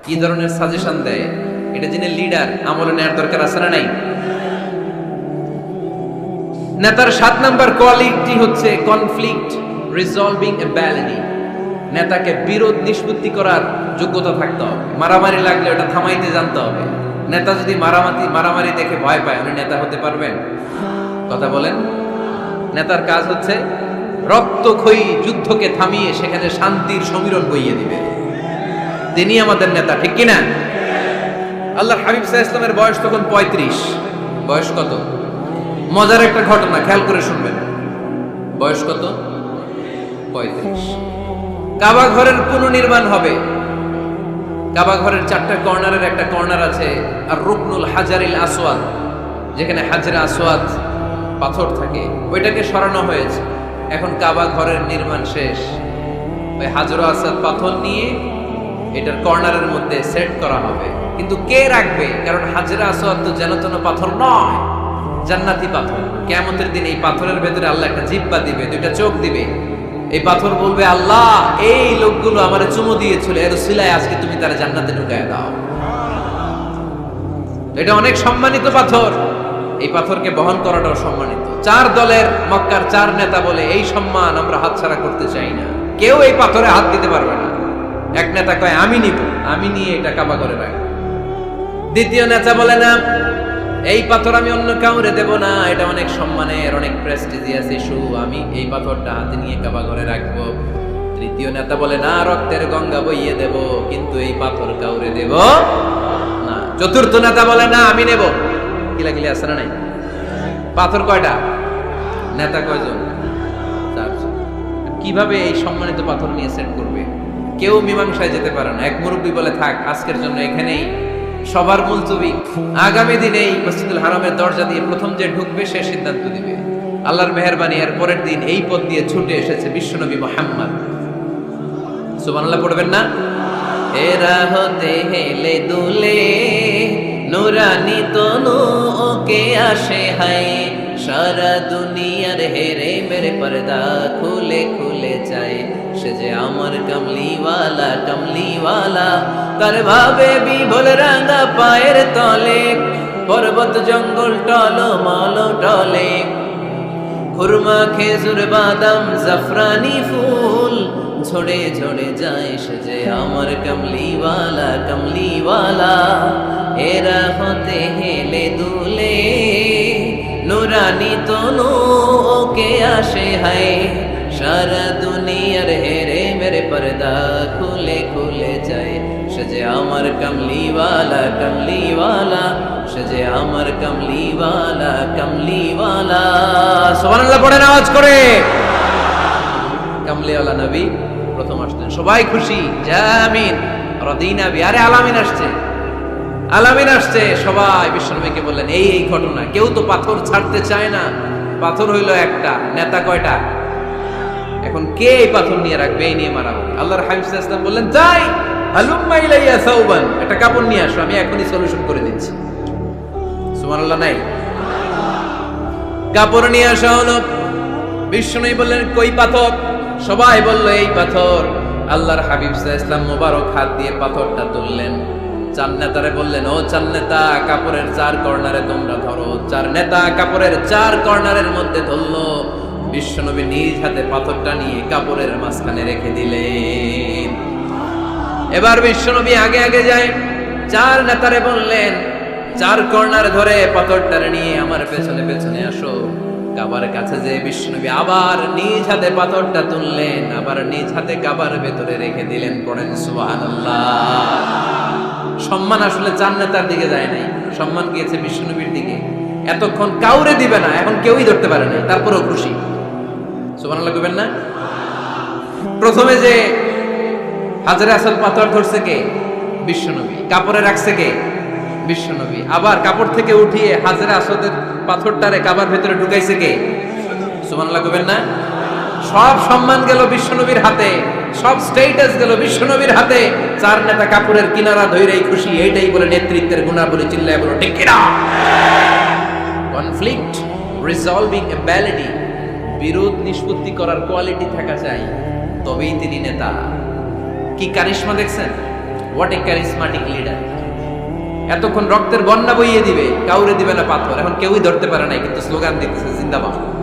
S1: কি ধরনের সাজেশন দেয়, এটা জেনে লিডার আমলে নেওয়ার দরকার আছে না নাই? নেতার 7 নাম্বার কোয়ালিটি হচ্ছে কনফ্লিক্ট রিজলভিং এবিলিটি। নেতাকে বিরোধ নিষ্পত্তি করার যোগ্যতা থাকতে হবে। মারামারি লাগলে ওটা থামাইতে জানতে হবে। নেতা যদি মারামারি দেখে ভয় পায়, উনি নেতা হতে পারবেন? কথা বলেন। নেতার কাজ হচ্ছে রক্তক্ষয়ী যুদ্ধকে থামিয়ে সেখানে শান্তির সমীরণ বইয়ে দিবে। তিনি আমাদের নেতা, ঠিক কিনা? আল্লাহর হাবিব সাল্লাল্লাহু আলাইহি ওয়াসাল্লামের বয়স তখন 35। বয়স কত? মজার একটা ঘটনা, খেয়াল করে শুনবেন। বয়স কত? 35। কাবা ঘরের পুনর্নির্মাণ হবে। কাবা ঘরের 4টা কর্নারের একটা কর্নার আছে আর রুকনুল হাজারিল আসওয়াদ, যেখানে হাজরে আসওয়াদ পাথর থাকে, ওইটাকে সরানো হয়েছে। এখন কাবা ঘরের নির্মাণ শেষ, ওই হাজর আসওয়াদ পাথর নিয়ে এটার কর্নারের মধ্যে সেট করা হবে। কিন্তু কে রাখবে? কারণ হাজরে আসওয়াদ তো যেন তেন পাথর নয়, জান্নাতি পাথর। কিয়ামতের দিন এই পাথরের ভেতরে আল্লাহ একটা জিহ্বা দিবে, 2টা চোখ দিবে। এই পাথর বলবে, আল্লাহ এই লোকগুলো আমারে চুমু দিয়েছিল, এর উসিলায় আজকে তুমি তারা জান্নাতে ঢুকায় দাও। এটা অনেক সম্মানিত পাথর, এই পাথরকে বহন করাটাও সম্মানিত। 4 দলের মক্কার 4 নেতা বলে, এই সম্মান আমরা হাতছাড়া করতে চাই না, কেউ এই পাথরে হাত দিতে পারবে না। এক নেতা কয়, আমি নিব, আমি নিয়ে এটা কাবা করে রাখবো। দ্বিতীয় নেতা বলে, না, এই পাথর আমি অন্য কাউরে দেব না, এটা অনেক সম্মানের, অনেক প্রেস্টিজিয়াস ইস্যু, আমি এই পাথরটা হাতে নিয়ে কাবা ঘরে রাখবো। তৃতীয় নেতা বলে, না, রক্তের গঙ্গা বইয়ে দেব, কিন্তু এই পাথর কাউরে দেব না। চতুর্থ নেতা বলে, না, আমি নেব। কিলাকিলি আছে না নাই? পাথর কয়টা? নেতা কয়জন? 4 জন। কিভাবে এই সম্মানিত পাথর নিয়ে সেট করবে? কেউ মীমাংসায় যেতে পারে না। এক মুরব্বী বলে, থাক, আজকের জন্য এখানেই সবার মুলতবি, আগামী দিনে এই মসজিদুল হারামের দরজা দিয়ে প্রথম যে ঢুকবে সে সিদ্ধান্ত দিবে। আল্লাহর মেহেরবানি, এর পরের দিন এই পথ দিয়ে ছুটে এসেছে বিশ্বনবী মুহাম্মদ। সুবহানাল্লাহ পড়বেন না? এরা হতে হেলে দুলে নুরানি তনু ওকে আসে হায়, সারা দুনিয়ার হেরে মেরে পর্দা খুলে খুলে যায়। সে যে আমার কামলিওয়ালা কামলিওয়ালা, তার ভাবে বিভোল রাঙা পায়ের তলে, পর্বত জঙ্গল টল মল টলে, খুরমা খেজুর বাদাম জাফরানি ফুল ঝরে ঝরে যায়। সে যে আমার কামলিওয়ালা কামলিওয়ালা, এরা হতে হেলে দুলে নুরানি তনু ওকে আসে হায়, সারা দুনিয়ার হেরে মেরে পর্দা খুলে খুলে যায়। সে যে আমার কামলিওয়ালা কামলিওয়ালা, সে যে আমার কামলিওয়ালা কামলিওয়ালা। সুবহানাল্লাহ পড়েন আওয়াজ করে। কামলিওয়ালা নবী প্রথম আসলেন, সবাই খুশি, জামিন রাদিনা বি। আরে আলামিন আসছে, আলামিন আসছে। সবাই বিশ্বনবীকে বললেন, এই এই ঘটনা। কেউ তো পাথর ছাড়তে চায় না। পাথর হইল একটা, নেতা কয়টা? এখন কে এই পাথর নিয়ে রাখবে? এই নিয়ে মারামারি। আল্লাহর হাবিব সাল্লাল্লাহু আলাইহি ওয়াসাল্লাম বললেন, যাই, হালুম্মা ইলাইয়া সাউবান, একটা কাপড় নিয়ে আসো, আমি এখনই সলিউশন করে দিচ্ছি। সুবহানাল্লাহ নাই? কাপড় নিয়ে আসা হলো। বিশ্বনবী বললেন, কই পাথর? সবাই বলল, এই পাথর। আল্লাহর হাবিব সাল্লাল্লাহু আলাইহি ওয়াসাল্লাম মোবারক হাত দিয়ে পাথরটা তুললেন। 4 নেতারে বললেন, ও 4 নেতা, কাপড়ের 4 কর্নারে তোমরা ধরো। 4 নেতা কাপড়ের 4 কর্নারের মধ্যে ধরলো। বিশ্বনবী নিজ হাতে পাথরটা নিয়ে কাপড়ের মাঝখানে রেখে দিলেন। এবার বিশ্বনবী আগে আগে যায়। 4 নেতারে বললেন, 4 কর্নার ধরে পাথরটারে নিয়ে আমার পেছনে পেছনে আসো। কাবার কাছে যে বিশ্বনবী আবার নিজ হাতে পাথরটা তুললেন, আবার নিজ হাতে কাবার ভেতরে রেখে দিলেন। পড়েন সুবহানাল্লাহ। সম্মান আসলে 4 নেতার দিকে যায় নাই, সম্মান গিয়েছে বিশ্বনবীর দিকে। এতক্ষণ কাউরে দিবে না, এখন কেউই ধরতে পারে না, তারপরেও খুশি। সুবহানাল্লাহ কইবেন না? প্রথমে যে হাজরে আসল পাথর ধরছে কে? বিশ্বনবী। কাপড়ে রাখছে কে? বিশ্বনবী। আবার কাপড় থেকে উঠিয়ে হাজরে আসদের পাথরটারে কাবার ভেতরে ঢুকাইছে কে? সুবহানাল্লাহ কইবেন না? সব সম্মান গেল বিশ্বনবীর হাতে, সব স্টেটাস গেল বিশ্বনবীর হাতে। 4 নেতা কাপড়ের কিনারা ধইরেই খুশি। এইটাই বলে নেতৃত্বের গুণাবলী। চিল্লায় বলো ঠিক কিনা? কনফ্লিক্ট রিজলভিং অ্যাবিলিটি, বিরোধ নিষ্পত্তি করার কোয়ালিটি থাকা চাই, তবেই তিনি নেতা। কি কারিশমা দেখছেন? What a charismatic leader. এতক্ষণ রক্তের বন্যা বইয়ে দিবে, কাউরে দিবে না পাথর, এখন কেউই ধরতে পারে নাই, কিন্তু স্লোগান দিতেছে জিন্দাবাদ।